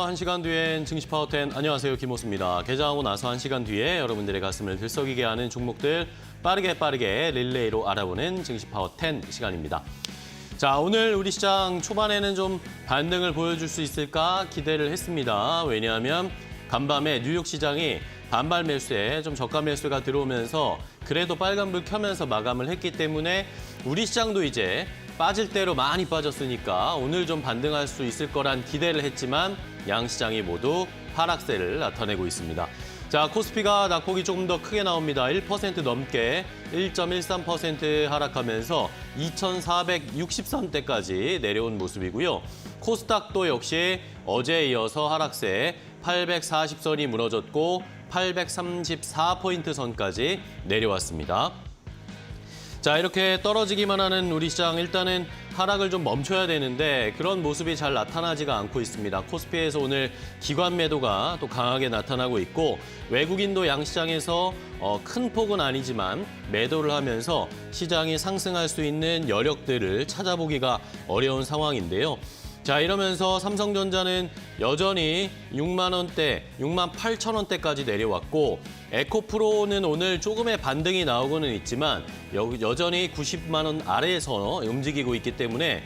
1시간 뒤엔 증시파워10 안녕하세요, 김호수입니다. 개장하고 나서 1시간 뒤에 여러분들의 가슴을 들썩이게 하는 종목들 빠르게 릴레이로 알아보는 증시파워10 시간입니다. 자, 오늘 우리 시장 초반에는 좀 반등을 보여줄 수 있을까 기대를 했습니다. 왜냐하면 간밤에 뉴욕 시장이 반발 매수에 좀 저가 매수가 들어오면서 그래도 빨간불 켜면서 마감을 했기 때문에 우리 시장도 이제 빠질 대로 많이 빠졌으니까 오늘 좀 반등할 수 있을 거란 기대를 했지만 양시장이 모두 하락세를 나타내고 있습니다. 자, 코스피가 낙폭이 조금 더 크게 나옵니다. 1% 넘게 1.13% 하락하면서 2,460선대까지 내려온 모습이고요. 코스닥도 역시 어제에 이어서 하락세 840선이 무너졌고 834포인트 선까지 내려왔습니다. 자, 이렇게 떨어지기만 하는 우리 시장 일단은 하락을 좀 멈춰야 되는데 그런 모습이 잘 나타나지가 않고 있습니다. 코스피에서 오늘 기관 매도가 또 강하게 나타나고 있고 외국인도 양시장에서 큰 폭은 아니지만 매도를 하면서 시장이 상승할 수 있는 여력들을 찾아보기가 어려운 상황인데요. 자, 이러면서 삼성전자는 여전히 6만 원대, 6만 8천 원대까지 내려왔고 에코프로는 오늘 조금의 반등이 나오고는 있지만 여전히 90만 원 아래에서 움직이고 있기 때문에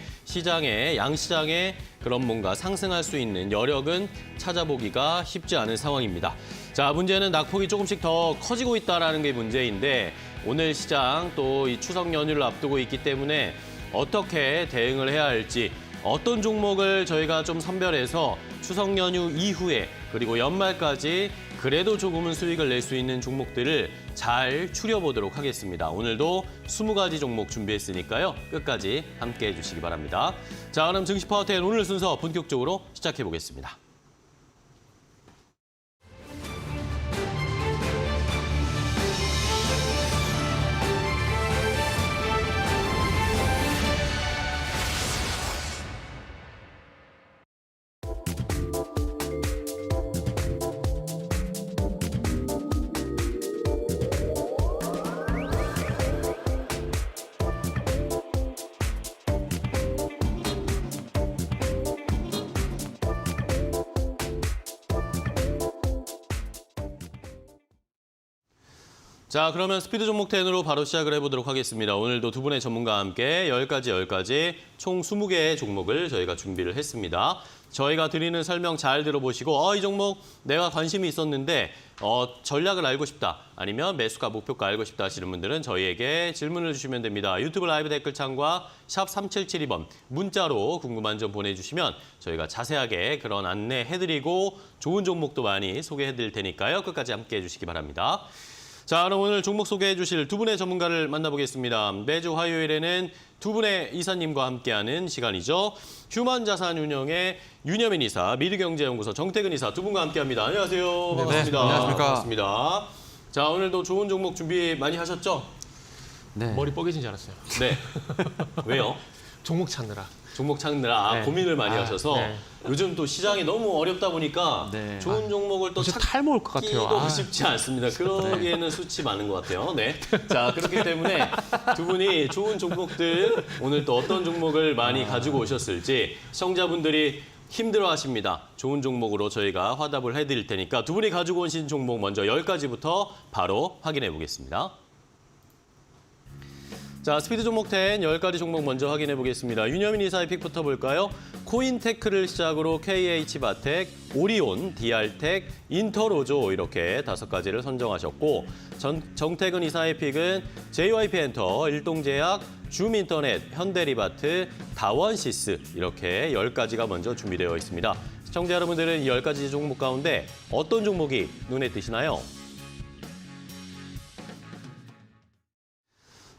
양시장에 그런 뭔가 상승할 수 있는 여력은 찾아보기가 쉽지 않은 상황입니다. 자, 문제는 낙폭이 조금씩 더 커지고 있다는 게 문제인데 오늘 시장 또 이 추석 연휴를 앞두고 있기 때문에 어떻게 대응을 해야 할지 어떤 종목을 저희가 좀 선별해서 추석 연휴 이후에 그리고 연말까지 그래도 조금은 수익을 낼 수 있는 종목들을 잘 추려보도록 하겠습니다. 오늘도 20가지 종목 준비했으니까요. 끝까지 함께해 주시기 바랍니다. 자, 그럼 증시파워10 오늘 순서 본격적으로 시작해 보겠습니다. 자, 그러면 스피드 종목 10으로 바로 시작을 해보도록 하겠습니다. 오늘도 두 분의 전문가와 함께 10가지 총 20개의 종목을 저희가 준비를 했습니다. 저희가 드리는 설명 잘 들어보시고 이 종목 내가 관심이 있었는데 전략을 알고 싶다 아니면 매수가 목표가 알고 싶다 하시는 분들은 저희에게 질문을 주시면 됩니다. 유튜브 라이브 댓글창과 샵 3772번 문자로 궁금한 점 보내주시면 저희가 자세하게 그런 안내해드리고 좋은 종목도 많이 소개해드릴 테니까요. 끝까지 함께해 주시기 바랍니다. 자, 그럼 오늘 종목 소개해 주실 두 분의 전문가를 만나보겠습니다. 매주 화요일에는 두 분의 이사님과 함께하는 시간이죠. 휴먼자산운용의 윤여민 이사, 미르경제연구소 정태근 이사 두 분과 함께합니다. 안녕하세요. 반갑습니다. 네, 안녕하십니까. 반갑습니다. 자, 오늘도 좋은 종목 준비 많이 하셨죠? 네. 머리 뻐개진 줄 알았어요. 네. 왜요? 종목 찾느라. 종목 찾느라 네. 고민을 많이 하셔서 네. 요즘 또 시장이 너무 어렵다 보니까 네. 좋은 종목을 또 요새 탈모 올 것 같아요. 찾기도 쉽지 않습니다. 그러기에는 수치 많은 것 같아요. 네. 자, 그렇기 때문에 두 분이 좋은 종목들 오늘 또 어떤 종목을 많이 가지고 오셨을지 시청자분들이 힘들어하십니다. 좋은 종목으로 저희가 화답을 해드릴 테니까 두 분이 가지고 오신 종목 먼저 10가지부터 바로 확인해 보겠습니다. 자, 스피드 종목 10, 10가지 종목 먼저 확인해 보겠습니다. 윤여민 이사의 픽부터 볼까요? 코인테크를 시작으로 KH바텍, 오리온, DR텍, 인터로조 이렇게 5가지를 선정하셨고 정태근 이사의 픽은 JYP엔터, 일동제약, 줌인터넷, 현대리바트, 다원시스 이렇게 10가지가 먼저 준비되어 있습니다. 시청자 여러분들은 이 10가지 종목 가운데 어떤 종목이 눈에 띄시나요?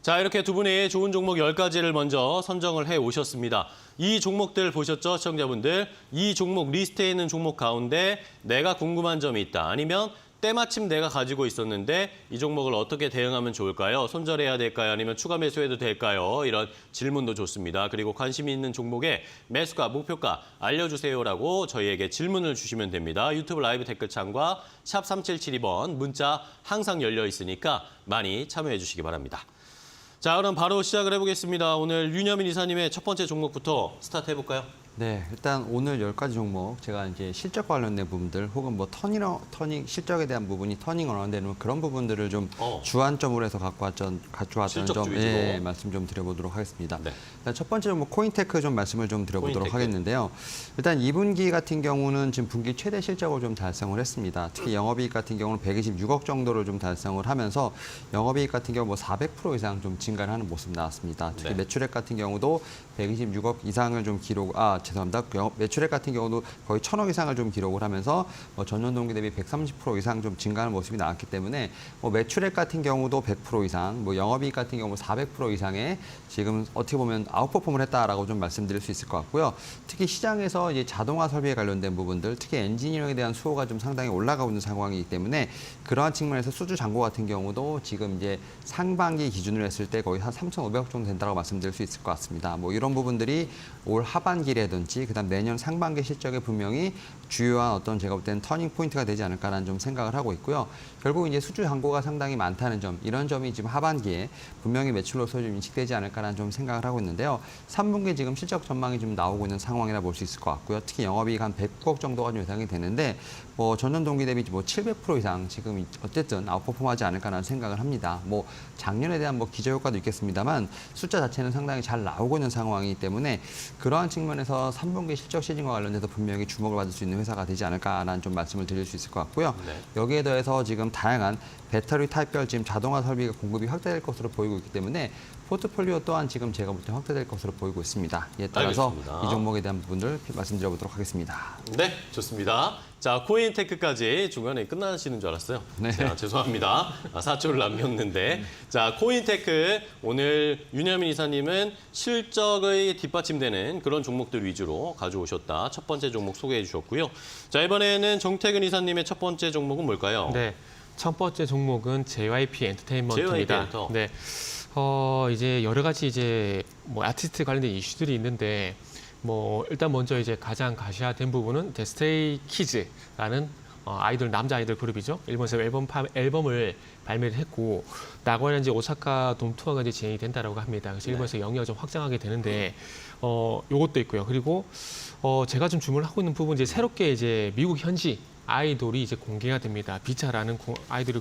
자, 이렇게 두 분이 좋은 종목 10가지를 먼저 선정을 해 오셨습니다. 이 종목들 보셨죠, 시청자분들? 이 종목 리스트에 있는 종목 가운데 내가 궁금한 점이 있다. 아니면 때마침 내가 가지고 있었는데 이 종목을 어떻게 대응하면 좋을까요? 손절해야 될까요? 아니면 추가 매수해도 될까요? 이런 질문도 좋습니다. 그리고 관심이 있는 종목의 매수가, 목표가 알려주세요라고 저희에게 질문을 주시면 됩니다. 유튜브 라이브 댓글창과 샵 3772번 문자 항상 열려 있으니까 많이 참여해 주시기 바랍니다. 자, 그럼 바로 시작을 해보겠습니다. 오늘 윤여민 이사님의 첫 번째 종목부터 스타트 해볼까요? 네, 일단 오늘 10가지 종목 제가 이제 실적 관련된 부분들 혹은 뭐 터닝 실적에 대한 부분이 터닝을 언어되는 그런 부분들을 좀 주안점으로 해서 가져왔던 실적 점 위주로. 예, 말씀 좀 드려보도록 하겠습니다. 네. 일단 첫 번째 종목 코인테크 좀 말씀을 좀 드려보도록 코인테크. 하겠는데요. 일단 2분기 같은 경우는 지금 분기 최대 실적을 좀 달성을 했습니다. 특히 영업이익 같은 경우는 126억 정도를 좀 달성을 하면서 영업이익 같은 경우 뭐 400% 이상 좀 증가를 하는 모습 나왔습니다. 특히 네. 매출액 같은 경우도 126억 이상을 좀 죄송합니다. 매출액 같은 경우도 거의 1,000억 이상을 좀 기록을 하면서 전년 동기 대비 130% 이상 좀 증가하는 모습이 나왔기 때문에 매출액 같은 경우도 100% 이상, 영업이익 같은 경우 400% 이상의 지금 어떻게 보면 아웃퍼폼을 했다라고 좀 말씀드릴 수 있을 것 같고요. 특히 시장에서 이제 자동화 설비에 관련된 부분들, 특히 엔지니어링에 대한 수요가 좀 상당히 올라가고 있는 상황이기 때문에 그러한 측면에서 수주 잔고 같은 경우도 지금 이제 상반기 기준으로 했을 때 거의 한 3,500억 정도 된다고 말씀드릴 수 있을 것 같습니다. 이런 부분들이 올 하반기라든지 그다음 내년 상반기 실적에 분명히 주요한 어떤 제가 볼 때는 터닝 포인트가 되지 않을까라는 좀 생각을 하고 있고요. 결국 이제 수주 잔고가 상당히 많다는 점, 이런 점이 지금 하반기에 분명히 매출로서 좀 인식되지 않을까라는 좀 생각을 하고 있는데요. 3분기 지금 실적 전망이 좀 나오고 있는 상황이라 볼 수 있을 것 같고요. 특히 영업이익 한 109억 정도가 좀 예상이 되는데 전년 동기 대비 700% 이상 지금 어쨌든 아웃퍼폼하지 않을까라는 생각을 합니다. 작년에 대한 기저 효과도 있겠습니다만 숫자 자체는 상당히 잘 나오고 있는 상황이기 때문에 그러한 측면에서 3분기 실적 시즌과 관련돼서 분명히 주목을 받을 수 있는 회사가 되지 않을까라는 좀 말씀을 드릴 수 있을 것 같고요. 네. 여기에 더해서 지금 다양한 배터리 타입별 지금 자동화 설비가 공급이 확대될 것으로 보이고 있기 때문에 포트폴리오 또한 지금 제가 볼 때 확대될 것으로 보이고 있습니다. 이에 따라서 알겠습니다. 이 종목에 대한 부분들 말씀드려보도록 하겠습니다. 네, 좋습니다. 자, 코인테크까지 중간에 끝나시는 줄 알았어요. 네. 자, 죄송합니다. 4초를 남겼는데. 자, 코인테크 오늘 윤여민 이사님은 실적의 뒷받침되는 그런 종목들 위주로 가져오셨다. 첫 번째 종목 소개해 주셨고요. 자, 이번에는 정태근 이사님의 첫 번째 종목은 뭘까요? 네. 첫 번째 종목은 JYP 엔터테인먼트입니다. JYP 엔터. 네. 이제 여러 가지 이제 아티스트 관련된 이슈들이 있는데 일단 먼저 이제 가장 가시화된 부분은 스테이 키즈라는 아이돌 남자 아이돌 그룹이죠. 일본에서 앨범을 발매를 했고 나고야 이제 오사카 돔 투어가 이제 진행이 된다라고 합니다. 그래서 일본에서 영위가 좀 확장하게 되는데 요것도 있고요. 그리고 제가 좀 주목을 하고 있는 부분 이제 새롭게 이제 미국 현지 아이돌이 이제 공개가 됩니다. 비차라는 아이돌이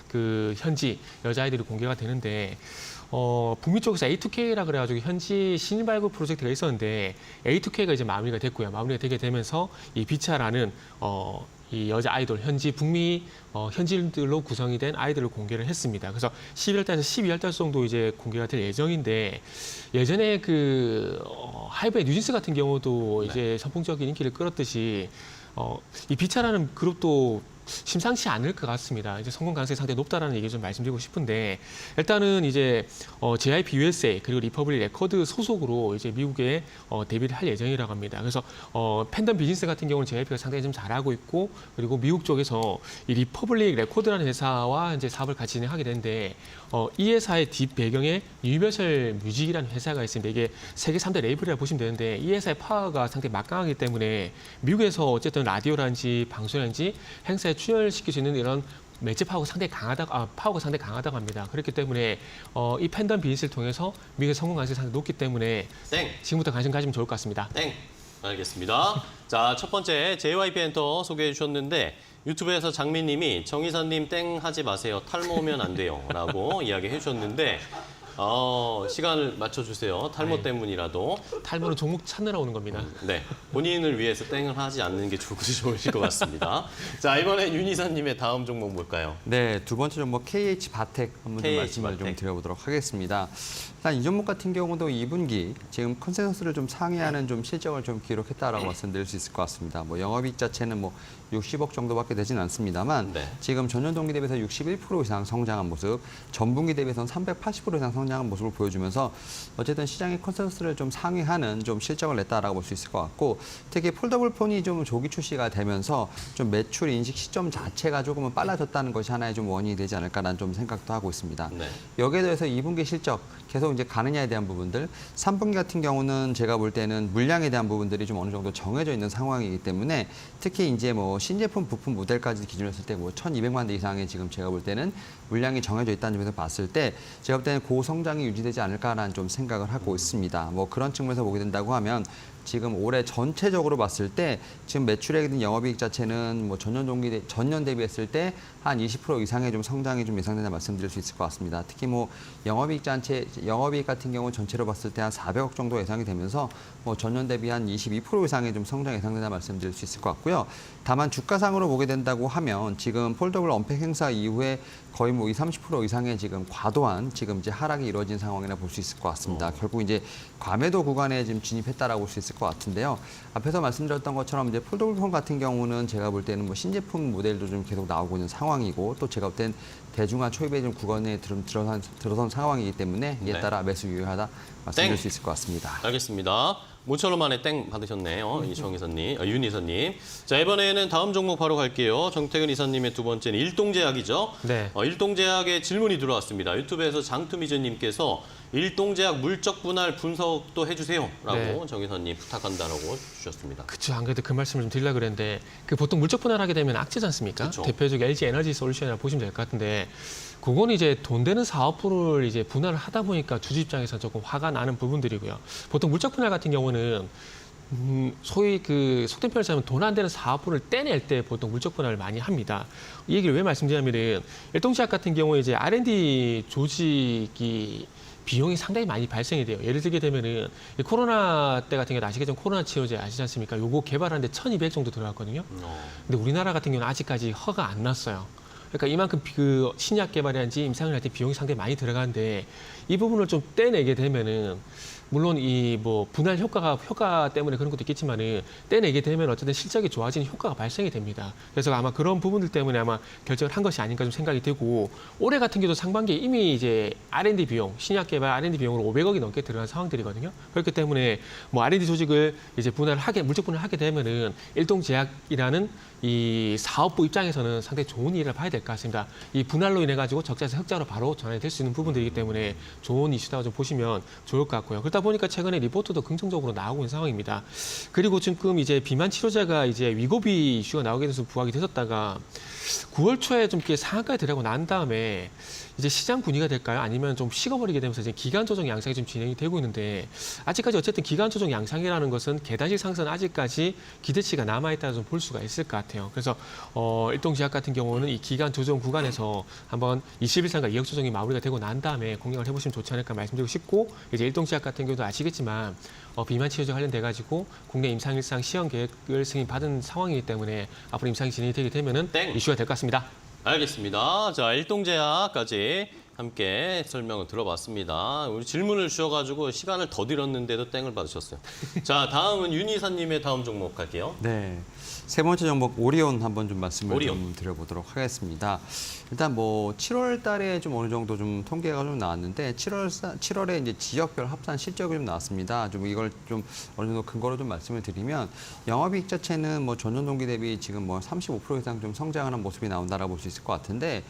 그 현지 여자 아이들이 공개가 되는데 북미 쪽에서 A2K라 그래가지고 현지 신인 발굴 프로젝트가 있었는데 A2K가 이제 마무리가 됐고요. 마무리가 되게 되면서 이 비차라는 이 여자 아이돌 현지 북미 현지인들로 구성이 된 아이들을 공개를 했습니다. 그래서 11월 달에서 12월 달 정도 이제 공개가 될 예정인데 예전에 그 하이브의 뉴진스 같은 경우도 이제 선풍적인 인기를 끌었듯이 이 비차라는 그룹도 심상치 않을 것 같습니다. 이제 성공 가능성이 상당히 높다라는 얘기 좀 말씀드리고 싶은데 일단은 이제 JYP USA 그리고 리퍼블릭 레코드 소속으로 이제 미국에 데뷔를 할 예정이라고 합니다. 그래서 팬덤 비즈니스 같은 경우는 JYP가 상당히 좀 잘하고 있고 그리고 미국 쪽에서 이 리퍼블릭 레코드라는 회사와 이제 사업을 같이 진행하게 되는데 이 회사의 뒷 배경에 유니버설 뮤직이라는 회사가 있습니다. 이게 세계 3대 레이블이라고 보시면 되는데 이 회사의 파워가 상당히 막강하기 때문에 미국에서 어쨌든 라디오라든지 방송이라든지 행사에 출연시킬 수 있는 이런 매체 파워가 상당히 강하다고 합니다. 그렇기 때문에 이 팬덤 비즈니스를 통해서 미국의 성공 가능성이 상당히 높기 때문에 땡. 지금부터 관심 가지면 좋을 것 같습니다. 땡. 알겠습니다. 자, 첫 번째 JYP 엔터 소개해 주셨는데 유튜브에서 장미님이 정 이사님 땡 하지 마세요. 탈모 오면 안 돼요. 라고 이야기해 주셨는데 시간을 맞춰주세요. 탈모 때문이라도. 탈모는 종목 찾느라 오는 겁니다. 네, 본인을 위해서 땡을 하지 않는 게 좋으실 것 같습니다. 자, 이번엔 윤 이사님의 다음 종목 뭘까요? 네, 두 번째 종목 KH 바텍 한번 좀 KH 말씀을 좀 바텍. 드려보도록 하겠습니다. 일단 이 종목 같은 경우도 2분기 지금 컨센서스를 좀 상회하는 좀 실적을 좀 기록했다라고 말씀드릴 수 있을 것 같습니다. 영업이익 자체는 60억 정도밖에 되진 않습니다만 네. 지금 전년 동기 대비해서 61% 이상 성장한 모습, 전분기 대비해서는 380% 이상 성장한 모습을 보여주면서 어쨌든 시장의 컨센서스를 좀 상회하는 좀 실적을 냈다라고 볼 수 있을 것 같고 특히 폴더블 폰이 좀 조기 출시가 되면서 좀 매출 인식 시점 자체가 조금은 빨라졌다는 것이 하나의 좀 원인이 되지 않을까라는 좀 생각도 하고 있습니다. 네. 여기에 더해서 2분기 실적 계속 이제 가느냐에 대한 부분들, 3분기 같은 경우는 제가 볼 때는 물량에 대한 부분들이 좀 어느 정도 정해져 있는 상황이기 때문에 특히 이제 신제품 부품 모델까지 기준으로 했을 때 1,200만 대 이상의 지금 제가 볼 때는 물량이 정해져 있다는 점에서 봤을 때 제가 볼 때는 고성장이 유지되지 않을까라는 좀 생각을 하고 있습니다. 그런 측면에서 보게 된다고 하면 지금 올해 전체적으로 봤을 때 지금 매출액이든 영업이익 자체는 뭐 전년 대비했을 때 한 20% 이상의 좀 성장이 좀 예상된다 말씀드릴 수 있을 것 같습니다. 특히 뭐 영업이익 같은 경우 전체로 봤을 때 한 400억 정도 예상이 되면서 뭐 전년 대비 한 22% 이상의 좀 성장 예상된다 말씀드릴 수 있을 것 같고요. 다만 주가상으로 보게 된다고 하면 지금 폴더블 언팩 행사 이후에 거의 뭐 30% 이상의 지금 과도한 지금 이제 하락이 이루어진 상황이라 볼 수 있을 것 같습니다. 결국 이제 과매도 구간에 지금 진입했다라고 볼 수 있을 것 같은데요. 앞에서 말씀드렸던 것처럼 이제 폴더블 폰 같은 경우는 제가 볼 때는 뭐 신제품 모델도 좀 계속 나오고 있는 상황이고 또 제가 볼 땐 대중화 초입에 좀 구간에 들어선 상황이기 때문에 이에 네. 따라 매수 유효하다 말씀드릴 수 있을 것 같습니다. 알겠습니다. 모처럼 만에 땡 받으셨네요. 이정 이사님, 윤 이사님. 자, 이번에는 다음 종목 바로 갈게요. 정태근 이사님의 두 번째는 일동제약이죠. 네. 일동제약에 질문이 들어왔습니다. 유튜브에서 장투미즈님께서 일동제약 물적 분할 분석도 해주세요라고 네. 정 이사님 부탁한다라고 주셨습니다. 그렇죠. 안 그래도 그 말씀을 좀 드리려고 그랬는데 그 보통 물적 분할하게 되면 악재지 않습니까? 그쵸. 대표적인 LG 에너지 솔루션이라고 보시면 될 것 같은데 그거는 이제 돈 되는 사업부를 이제 분할을 하다 보니까 주주 입장에서 조금 화가 나는 부분들이고요. 보통 물적 분할 같은 경우는 소위 그 속된 표현을 하면 돈 안 되는 사업부를 떼낼 때 보통 물적 분할을 많이 합니다. 이 얘기를 왜 말씀드리냐면은 일동제약 같은 경우에 이제 R&D 조직이 비용이 상당히 많이 발생이 돼요. 예를 들게 되면은 이 코로나 때 같은 경우 아시겠지만 코로나 치료제 아시지 않습니까? 요거 개발하는데 1,200 정도 들어갔거든요. 근데 우리나라 같은 경우는 아직까지 허가 안 났어요. 그러니까 이만큼 그 신약 개발이란지 임상을 할 때 비용이 상당히 많이 들어가는데 이 부분을 좀 떼내게 되면은 물론 이 뭐 분할 효과 때문에 그런 것도 있겠지만은 떼내게 되면 어쨌든 실적이 좋아지는 효과가 발생이 됩니다. 그래서 아마 그런 부분들 때문에 아마 결정을 한 것이 아닌가 좀 생각이 되고 올해 같은 경우도 상반기에 이미 이제 R&D 비용, 신약 개발 R&D 비용으로 500억이 넘게 들어간 상황들이거든요. 그렇기 때문에 뭐 R&D 조직을 이제 물적 분할을 하게 되면은 일동제약이라는 이 사업부 입장에서는 상당히 좋은 일을 봐야 될 것 같습니다. 이 분할로 인해 가지고 적자에서 흑자로 바로 전환이 될 수 있는 부분들이기 때문에 좋은 이슈다고 좀 보시면 좋을 것 같고요. 그러다 보니까 최근에 리포트도 긍정적으로 나오고 있는 상황입니다. 그리고 지금 이제 비만 치료제가 이제 위고비 이슈가 나오게 돼서 부각이 됐었다가 9월 초에 좀 이렇게 상한가에 들어가고 난 다음에 이제 시장 분위기가 될까요? 아니면 좀 식어버리게 되면서 이제 기간 조정 양상이 좀 진행이 되고 있는데 아직까지 어쨌든 기간 조정 양상이라는 것은 계단식 상승은 아직까지 기대치가 남아있다 좀 볼 수가 있을 것 같아요. 그래서 일동제약 같은 경우는 이 기간 조정 구간에서 한번 20일선과 2억 조정이 마무리가 되고 난 다음에 공략을 해보시면 좋지 않을까 말씀드리고 싶고 이제 일동제약 같은 경우도 아시겠지만 비만 치료제 관련돼 가지고 국내 임상 일상 시험 계획을 승인받은 상황이기 때문에 앞으로 임상이 진행이 되게 되면은 이슈가 될 것 같습니다. 알겠습니다. 자, 일동제약까지 함께 설명을 들어봤습니다. 우리 질문을 주셔가지고 시간을 더 들였는데도 땡을 받으셨어요. 자, 다음은 윤 이사님의 다음 종목 갈게요. 네. 세 번째 종목 오리온 한번 좀 말씀을 오리온. 좀 드려보도록 하겠습니다. 일단 뭐 7월 달에 좀 어느 정도 좀 통계가 좀 나왔는데 7월에 이제 지역별 합산 실적이 좀 나왔습니다. 좀 이걸 좀 어느 정도 근거로 좀 말씀을 드리면 영업이익 자체는 뭐 전년 동기 대비 지금 뭐 35% 이상 좀 성장하는 모습이 나온다라고 볼 수 있을 것 같은데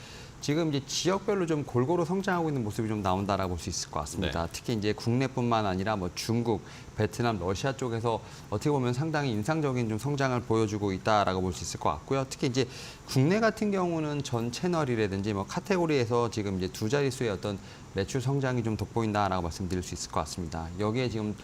지금 이제 지역별로 좀 골고루 성장하고 있는 모습이 좀 나온다라고 볼 수 있을 것 같습니다. 네. 특히 이제 국내뿐만 아니라 뭐 중국, 베트남, 러시아 쪽에서 어떻게 보면 상당히 인상적인 좀 성장을 보여주고 있다라고 볼 수 있을 것 같고요. 특히 이제 국내 같은 경우는 전 채널이라든지 뭐 카테고리에서 지금 이제 두 자릿수의 어떤 매출 성장이 좀 돋보인다라고 말씀드릴 수 있을 것 같습니다. 여기에 지금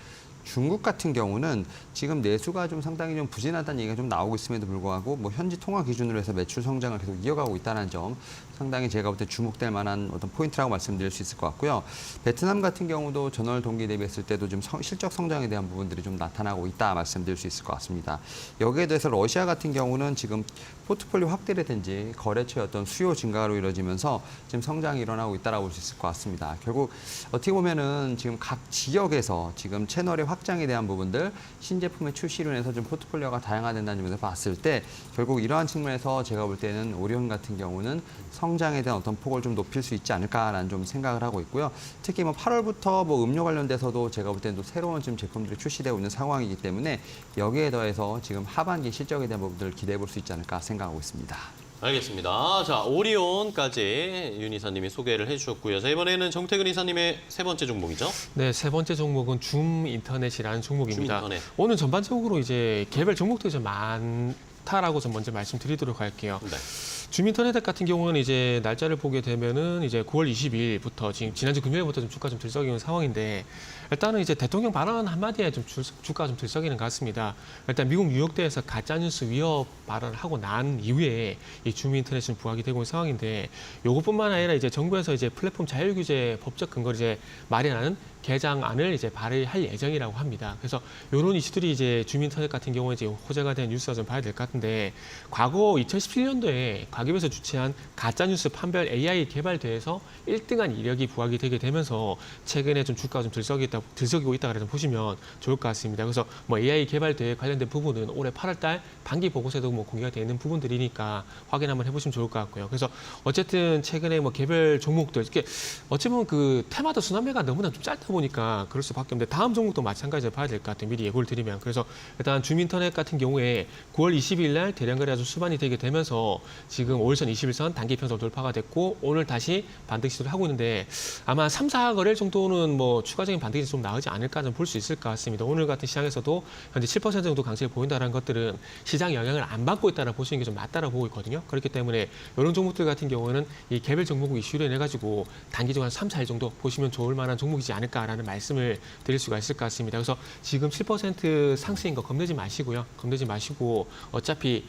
중국 같은 경우는 지금 내수가 좀 상당히 좀 부진하다는 얘기가 좀 나오고 있음에도 불구하고 뭐 현지 통화 기준으로 해서 매출 성장을 계속 이어가고 있다는 점 상당히 제가 볼 때 주목될 만한 어떤 포인트라고 말씀드릴 수 있을 것 같고요. 베트남 같은 경우도 전월 동기 대비했을 때도 좀 실적 성장에 대한 부분들이 좀 나타나고 있다 말씀드릴 수 있을 것 같습니다. 여기에 대해서 러시아 같은 경우는 지금 포트폴리오 확대라든지 거래처의 어떤 수요 증가로 이루어지면서 지금 성장이 일어나고 있다라고 볼 수 있을 것 같습니다. 결국 어떻게 보면은 지금 각 지역에서 지금 채널의 확장에 대한 부분들, 신제품의 출시로 인해서 좀 포트폴리오가 다양화된다는 점에서 봤을 때 결국 이러한 측면에서 제가 볼 때는 오리온 같은 경우는 성장에 대한 어떤 폭을 좀 높일 수 있지 않을까라는 좀 생각을 하고 있고요. 특히 뭐 8월부터 뭐 음료 관련돼서도 제가 볼 때는 또 새로운 지금 제품들이 출시되고 있는 상황이기 때문에 여기에 더해서 지금 하반기 실적에 대한 부분들을 기대해 볼 수 있지 않을까 생각하고 있습니다. 알겠습니다. 자, 오리온까지 윤 이사님이 소개를 해주셨고요. 자, 이번에는 정태근 이사님의 세 번째 종목이죠. 네, 세 번째 종목은 줌 인터넷이라는 종목입니다. 줌 인터넷. 오늘 전반적으로 이제 개별 종목들이 좀 많다라고 좀 먼저 말씀드리도록 할게요. 네. 주민터넷 같은 경우는 이제 날짜를 보게 되면은 이제 9월 22일부터 지금 지난주 금요일부터 좀 주가 좀 들썩이는 상황인데 일단은 이제 대통령 발언 한마디에 좀 주가가 좀 들썩이는 것 같습니다. 일단 미국 뉴욕대에서 가짜뉴스 위협 발언을 하고 난 이후에 이 주민인터넷은 부각이 되고 있는 상황인데 요것뿐만 아니라 이제 정부에서 이제 플랫폼 자율규제 법적 근거를 이제 마련하는 개정안을 이제 발의할 예정이라고 합니다. 그래서 이런 이슈들이 이제 주민인터넷 같은 경우에 이제 호재가 된 뉴스가 좀 봐야 될 것 같은데 과거 2017년도에 과기부에서 주최한 가짜뉴스 판별 AI 개발 대회에서 1등한 이력이 부각이 되게 되면서 최근에 좀 주가가 좀 들썩이고 있다 그래서 보시면 좋을 것 같습니다. 그래서 뭐 AI 개발 대회 관련된 부분은 올해 8월달 반기 보고서에도 뭐 공개가 되어 있는 부분들이니까 확인 한번 해보시면 좋을 것 같고요. 그래서 어쨌든 최근에 뭐 개별 종목들 이렇게 어찌 보면 그 테마도 순환매가 너무나 좀 짧다 보니까 그럴 수밖에 없는데 다음 종목도 마찬가지로 봐야 될 것 같아요. 미리 예고를 드리면 그래서 일단 주민터넷 같은 경우에 9월 20일 날 대량 거래가 좀 수반이 되게 되면서 지금 5일선, 21선 단기 편성 돌파가 됐고 오늘 다시 반등 시도를 하고 있는데 아마 3, 4거래일 정도는 뭐 추가적인 반등이 좀 나오지 않을까 좀 볼 수 있을 것 같습니다. 오늘 같은 시장에서도 현재 7% 정도 강세를 보인다는 것들은 시장 영향을 안 받고 있다라 보시는 게 좀 맞다라고 보고 있거든요. 그렇기 때문에 이런 종목들 같은 경우는 이 개별 종목 이슈로 인해 가지고 단기적으로 한 3, 4일 정도 보시면 좋을 만한 종목이지 않을까라는 말씀을 드릴 수가 있을 것 같습니다. 그래서 지금 7% 상승인 거 겁내지 마시고요. 겁내지 마시고 어차피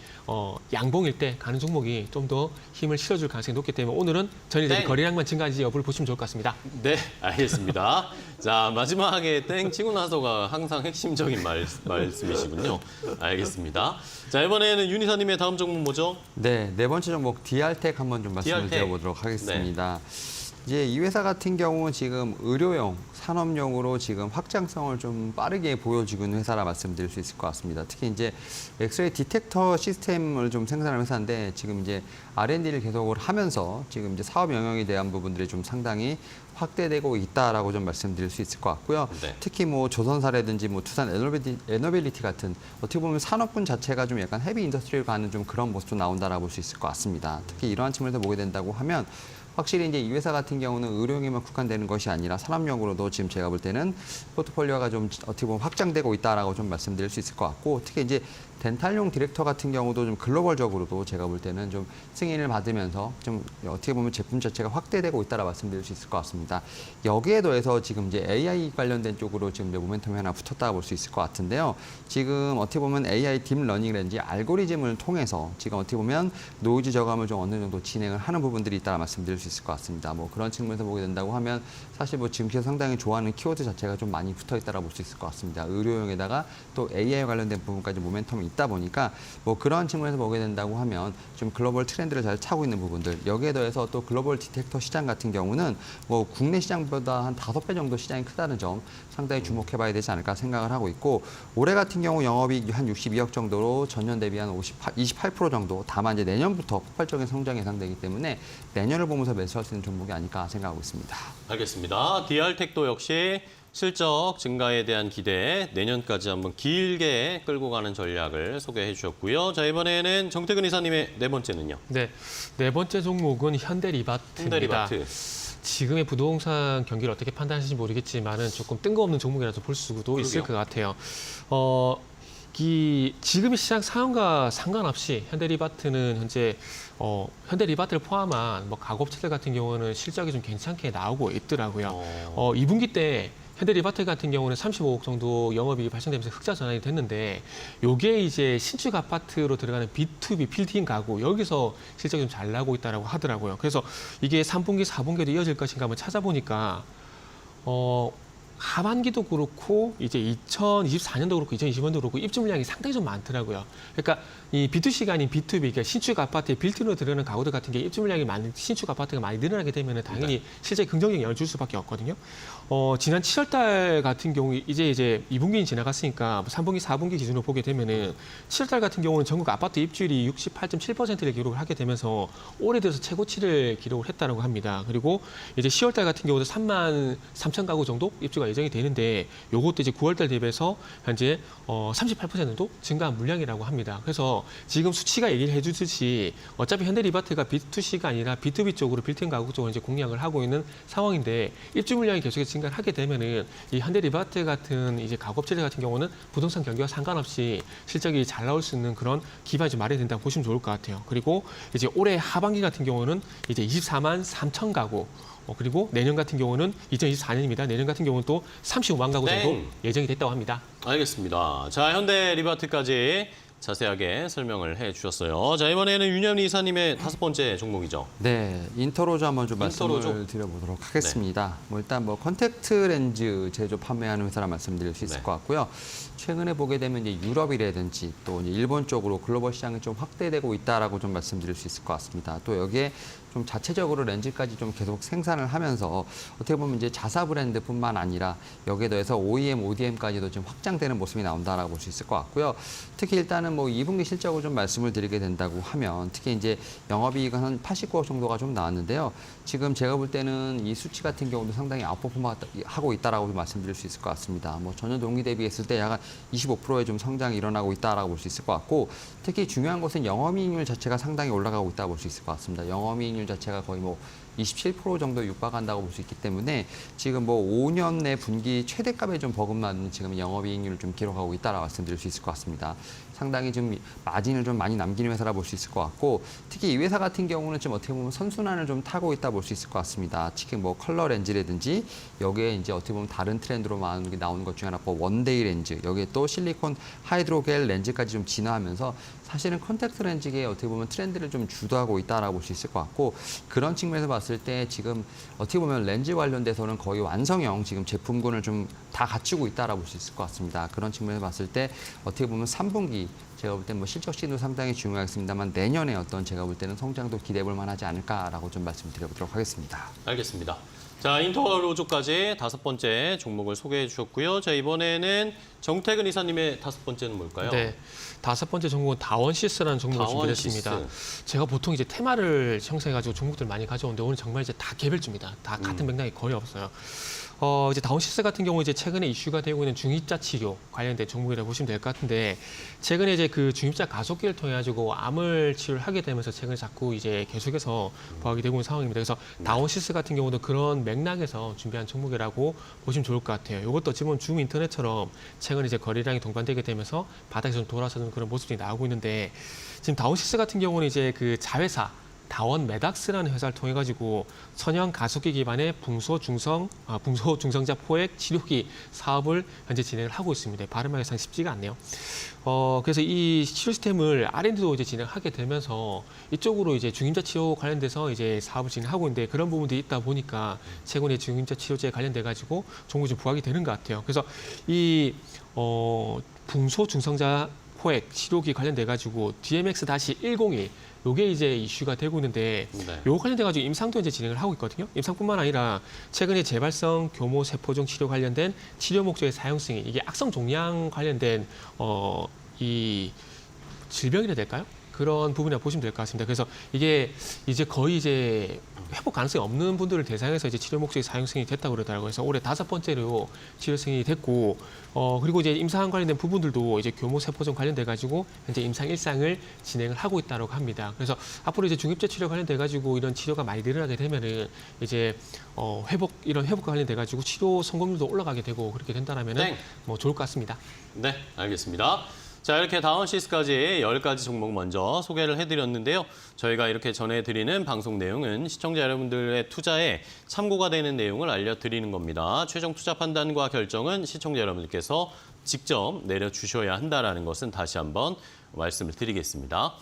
양봉일 때 가는 종목이 좀 더 힘을 실어줄 가능성이 높기 때문에 오늘은 전일적인 거래량만 증가하는지 여부를 보시면 좋을 것 같습니다. 네, 알겠습니다. 자, 마지막에 땡 치고 나서가 항상 핵심적인 말씀이시군요. 알겠습니다. 자, 이번에는 윤 이사님의 다음 종목 뭐죠? 네, 네 번째 종목 DR텍 한번 좀 말씀을 DR텍. 드려보도록 하겠습니다. 이제 이 회사 같은 경우는 지금 의료용, 산업용으로 지금 확장성을 좀 빠르게 보여주고 있는 회사라 말씀드릴 수 있을 것 같습니다. 특히 이제 엑스레이 디텍터 시스템을 좀 생산하는 회사인데 지금 이제 R&D를 계속을 하면서 지금 이제 사업 영역에 대한 부분들이 좀 상당히 확대되고 있다라고 좀 말씀드릴 수 있을 것 같고요. 네. 특히 뭐 조선사라든지 뭐 투산 에너빌리티 같은 어떻게 보면 산업군 자체가 좀 약간 헤비 인더스트리를 가는 좀 그런 모습도 나온다라고 볼 수 있을 것 같습니다. 특히 이러한 측면에서 보게 된다고 하면 확실히 이제 이 회사 같은 경우는 의료용에만 국한되는 것이 아니라 산업용으로도 지금 제가 볼 때는 포트폴리오가 좀 어떻게 보면 확장되고 있다라고 좀 말씀드릴 수 있을 것 같고 특히 이제 덴탈용 디렉터 같은 경우도 좀 글로벌적으로도 제가 볼 때는 좀 승인을 받으면서 좀 어떻게 보면 제품 자체가 확대되고 있다라 말씀드릴 수 있을 것 같습니다. 여기에 더해서 지금 이제 AI 관련된 쪽으로 지금 이제 모멘텀이 하나 붙었다고 볼 수 있을 것 같은데요. 지금 어떻게 보면 AI 딥러닝이라든지 알고리즘을 통해서 지금 어떻게 보면 노이즈 저감을 좀 어느 정도 진행을 하는 부분들이 있다라 말씀드릴 수 있을 것 같습니다. 뭐 그런 측면에서 보게 된다고 하면 사실 뭐 지금 상당히 좋아하는 키워드 자체가 좀 많이 붙어 있다라 볼 수 있을 것 같습니다. 의료용에다가 또 AI 관련된 부분까지 모멘텀이 있다 보니까 뭐 그런 측면에서 보게 된다고 하면 좀 글로벌 트렌드를 잘 차고 있는 부분들 여기에 더해서 또 글로벌 디텍터 시장 같은 경우는 뭐 국내 시장보다 한 5배 정도 시장이 크다는 점 상당히 주목해봐야 되지 않을까 생각을 하고 있고 올해 같은 경우 영업이익 한 62억 정도로 전년 대비 한 28% 정도 다만 이제 내년부터 폭발적인 성장이 예상되기 때문에 내년을 보면서 매수할 수 있는 종목이 아닐까 생각하고 있습니다. 알겠습니다. DR텍도 역시 실적 증가에 대한 기대 내년까지 한번 길게 끌고 가는 전략을 소개해 주셨고요. 자, 이번에는 정태근 이사님의 네 번째는요. 네, 네 번째 종목은 현대리바트입니다. 현대리바트. 지금의 부동산 경기를 어떻게 판단하실지 모르겠지만은 조금 뜬금없는 종목이라서 볼 수도 있을 것 같아요. 지금의 시장 상황과 상관없이 현대리바트는 현재 현대리바트를 포함한 뭐 가구업체들 같은 경우는 실적이 좀 괜찮게 나오고 있더라고요. 2분기 때 현대리바트 같은 경우는 35억 정도 영업이익이 발생되면서 흑자 전환이 됐는데 요게 이제 신축 아파트로 들어가는 B2B 빌딩 가구 여기서 실적이 좀 잘 나고 있다라고 하더라고요. 그래서 이게 3분기, 4분기에도 이어질 것인가 한번 찾아보니까 하반기도 그렇고 이제 2024년도 그렇고 2025년도 그렇고 입주 물량이 상당히 좀 많더라고요. 그러니까 이 B2C가 아닌 B2B, 그러니까 신축 아파트에 빌트로 들어가는 가구들 같은 게 입주 물량이 많은 신축 아파트가 많이 늘어나게 되면 당연히 실제 긍정적 영향을 줄 수밖에 없거든요. 지난 7월달 같은 경우 이제 2분기는 지나갔으니까 3분기, 4분기 기준으로 보게 되면은 7월달 같은 경우는 전국 아파트 입주율이 68.7%를 기록을 하게 되면서 올해 들어서 최고치를 기록을 했다고 합니다. 그리고 이제 10월달 같은 경우도 3만 3천 가구 정도 입주가 예정이 되는데 요것도 이제 9월달 대비해서 현재 38% 정도 증가한 물량이라고 합니다. 그래서 그래서 지금 수치가 얘기를 해주듯이 어차피 현대리바트가 B2C가 아니라 B2B 쪽으로 빌트인 가구 쪽으로 이제 공략을 하고 있는 상황인데 입주 물량이 계속해서 증가를 하게 되면은 이 현대리바트 같은 이제 가구업체들 같은 경우는 부동산 경기와 상관없이 실적이 잘 나올 수 있는 그런 기반이 좀 마련된다고 보시면 좋을 것 같아요. 그리고 이제 올해 하반기 같은 경우는 이제 24만 3천 가구 그리고 내년 같은 경우는 2024년입니다. 내년 같은 경우는 또 35만 가구 정도 땡. 예정이 됐다고 합니다. 알겠습니다. 자, 현대리바트까지 자세하게 설명을 해주셨어요. 자, 이번에는 윤현희 이사님의 5번째 종목이죠. 네, 인터로조 한번 좀 인터로조? 말씀을 드려보도록 하겠습니다. 일단 컨택트 렌즈 제조 판매하는 회사라 말씀드릴 수 있을 네. 것 같고요. 최근에 보게 되면 이제 유럽이라든지 또 이제 일본 쪽으로 글로벌 시장이 좀 확대되고 있다라고 좀 말씀드릴 수 있을 것 같습니다. 또 여기에 좀 자체적으로 렌즈까지 좀 계속 생산을 하면서 어떻게 보면 이제 자사 브랜드뿐만 아니라 여기에 더해서 OEM, ODM까지도 좀 확장되는 모습이 나온다라고 볼 수 있을 것 같고요. 특히 일단은 2분기 실적을 좀 말씀을 드리게 된다고 하면 특히 이제 영업이익은 한 89억 정도가 좀 나왔는데요. 지금 제가 볼 때는 이 수치 같은 경우도 상당히 아웃퍼폼하고 있다라고 좀 말씀드릴 수 있을 것 같습니다. 전년 동기 대비했을 때 약 25%의 좀 성장이 일어나고 있다라고 볼 수 있을 것 같고 특히 중요한 것은 영업이익률 자체가 상당히 올라가고 있다고 볼 수 있을 것 같습니다. 영업이익률 자체가 거의 27% 정도 육박한다고 볼 수 있기 때문에 지금 5년 내 분기 최대값에 좀 버금맞는 지금 영업이익률을 좀 기록하고 있다라고 말씀드릴 수 있을 것 같습니다. 상당히 좀 마진을 좀 많이 남기는 회사라 볼 수 있을 것 같고 특히 이 회사 같은 경우는 좀 어떻게 보면 선순환을 좀 타고 있다 볼 수 있을 것 같습니다. 특히 컬러 렌즈라든지 여기에 이제 어떻게 보면 다른 트렌드로 나오는 것 중에 하나 원데이 렌즈 여기에 또 실리콘 하이드로겔 렌즈까지 좀 진화하면서 사실은 컨택트 렌즈계에 어떻게 보면 트렌드를 좀 주도하고 있다라고 볼 수 있을 것 같고 그런 측면에서 봤을 때 지금 어떻게 보면 렌즈 관련돼서는 거의 완성형 지금 제품군을 좀 다 갖추고 있다라고 볼 수 있을 것 같습니다. 그런 측면에서 봤을 때 어떻게 보면 3분기 제가 볼 때 실적 시도 상당히 중요하겠습니다만 내년에 어떤 제가 볼 때는 성장도 기대해 볼 만하지 않을까라고 좀 말씀드려보도록 하겠습니다. 알겠습니다. 자, 인터로조까지 5번째 종목을 소개해 주셨고요. 자, 이번에는 정태근 이사님의 5번째는 뭘까요? 네, 5번째 종목은 다원시스라는 종목을 준비했습니다. 제가 보통 이제 테마를 형성해가지고 종목들 많이 가져오는데 오늘 정말 이제 다 개별주입니다. 다 같은 맥락이 거의 없어요. 이제 다운시스 같은 경우 이제 최근에 이슈가 되고 있는 중입자 치료 관련된 종목이라고 보시면 될 것 같은데 최근에 이제 그 중입자 가속기를 통해 가지고 암을 치료를 하게 되면서 최근에 자꾸 이제 계속해서 부각이 되고 있는 상황입니다. 그래서 다운시스 같은 경우도 그런 맥락에서 준비한 종목이라고 보시면 좋을 것 같아요. 이것도 어찌 보면 줌 인터넷처럼 최근에 이제 거래량이 동반되게 되면서 바닥에서 좀 돌아서는 그런 모습이 나오고 있는데 지금 다운시스 같은 경우는 이제 그 자회사 다원 메닥스라는 회사를 통해 가지고 선형 가속기 기반의 붕소 중성자 포획 치료기 사업을 현재 진행을 하고 있습니다. 발음하기 상 쉽지가 않네요. 그래서 이 치료 시스템을 R&D도 이제 진행하게 되면서 이쪽으로 이제 중임자 치료 관련돼서 이제 사업을 진행하고 있는데 그런 부분들이 있다 보니까 최근에 중임자 치료제에 관련돼 가지고 종목이 좀 부각이 되는 것 같아요. 그래서 이 붕소 중성자 포획 치료기 관련돼 가지고 DMX-101 요게 이제 이슈가 되고 있는데 요거 관련돼 가지고 임상도 이제 진행을 하고 있거든요. 임상뿐만 아니라 최근에 재발성 교모 세포종 치료 관련된 치료 목적의 사용성이 이게 악성 종양 관련된 이 질병이라 해야 될까요? 그런 부분이라고 보시면 될 것 같습니다. 그래서 이게 이제 거의 이제 회복 가능성이 없는 분들을 대상해서 이제 치료 목적의 사용성이 됐다고 그러더라고요. 그래서 올해 5번째로 치료성이 됐고, 그리고 이제 임상 관련된 부분들도 이제 교모 세포종 관련돼 가지고 현재 임상 1상을 진행을 하고 있다고 합니다. 그래서 앞으로 이제 중입자 치료 관련돼 가지고 이런 치료가 많이 늘어나게 되면은 이제 이런 회복 관련돼 가지고 치료 성공률도 올라가게 되고 그렇게 된다라면은 뭐 좋을 것 같습니다. 네, 알겠습니다. 자, 이렇게 다운시스까지 10가지 종목 먼저 소개를 해드렸는데요. 저희가 이렇게 전해드리는 방송 내용은 시청자 여러분들의 투자에 참고가 되는 내용을 알려드리는 겁니다. 최종 투자 판단과 결정은 시청자 여러분들께서 직접 내려주셔야 한다는 것은 다시 한번 말씀을 드리겠습니다.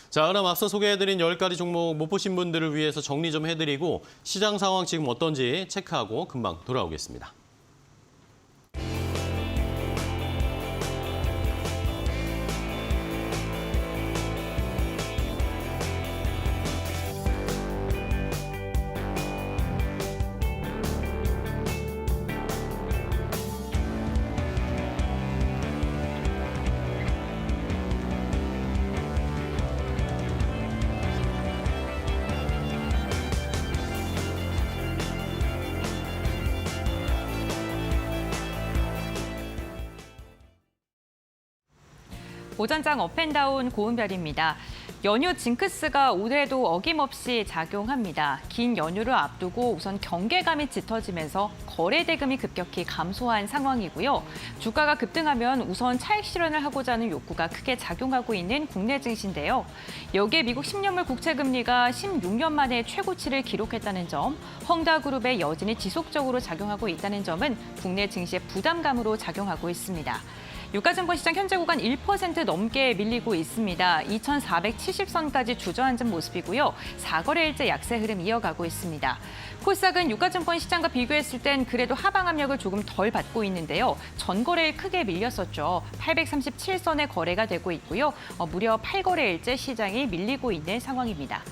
자, 그럼 앞서 소개해드린 10가지 종목 못 보신 분들을 위해서 정리 좀 해드리고 시장 상황 지금 어떤지 체크하고 금방 돌아오겠습니다. 오전장 업앤다운 고은별입니다. 연휴 징크스가 올해도 어김없이 작용합니다. 긴 연휴를 앞두고 우선 경계감이 짙어지면서 거래 대금이 급격히 감소한 상황이고요. 주가가 급등하면 우선 차익 실현을 하고자 하는 욕구가 크게 작용하고 있는 국내 증시인데요. 여기에 미국 10년물 국채 금리가 16년 만에 최고치를 기록했다는 점, 헝다그룹의 여진이 지속적으로 작용하고 있다는 점은 국내 증시의 부담감으로 작용하고 있습니다. 유가증권 시장 현재 구간 1% 넘게 밀리고 있습니다. 2,470선까지 주저앉은 모습이고요. 4거래일째 약세 흐름 이어가고 있습니다. 코스닥은 유가증권 시장과 비교했을 땐 그래도 하방 압력을 조금 덜 받고 있는데요. 전거래일 크게 밀렸었죠. 837선에 거래가 되고 있고요. 무려 8거래일째 시장이 밀리고 있는 상황입니다.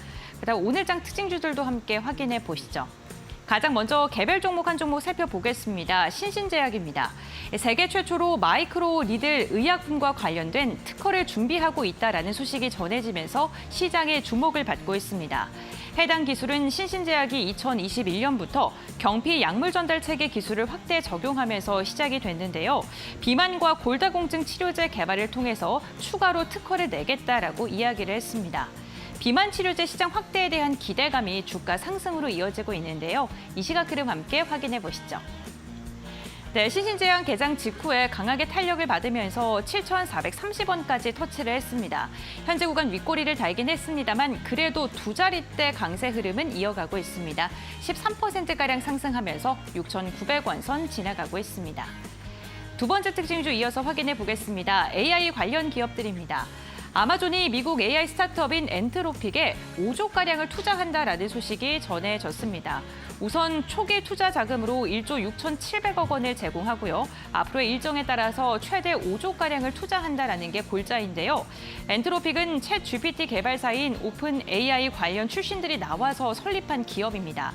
그다음 오늘장 특징주들도 함께 확인해 보시죠. 가장 먼저 개별 종목 한 종목 살펴보겠습니다. 신신제약입니다. 세계 최초로 마이크로 니들 의약품과 관련된 특허를 준비하고 있다라는 소식이 전해지면서 시장의 주목을 받고 있습니다. 해당 기술은 신신제약이 2021년부터 경피 약물 전달 체계 기술을 확대 적용하면서 시작이 됐는데요. 비만과 골다공증 치료제 개발을 통해서 추가로 특허를 내겠다라고 이야기를 했습니다. 비만 치료제 시장 확대에 대한 기대감이 주가 상승으로 이어지고 있는데요. 이 시각 흐름 함께 확인해 보시죠. 네, 신신제약 개장 직후에 강하게 탄력을 받으면서 7,430원까지 터치를 했습니다. 현재 구간 윗꼬리를 달긴 했습니다만 그래도 두 자릿대 강세 흐름은 이어가고 있습니다. 13%가량 상승하면서 6,900원 선 지나가고 있습니다. 두 번째 특징주 이어서 확인해 보겠습니다. AI 관련 기업들입니다. 아마존이 미국 AI 스타트업인 엔트로픽에 5조가량을 투자한다라는 소식이 전해졌습니다. 우선 초기 투자 자금으로 1조 6,700억 원을 제공하고요. 앞으로의 일정에 따라서 최대 5조가량을 투자한다라는 게 골자인데요. 엔트로픽은 챗 GPT 개발사인 오픈 AI 관련 출신들이 나와서 설립한 기업입니다.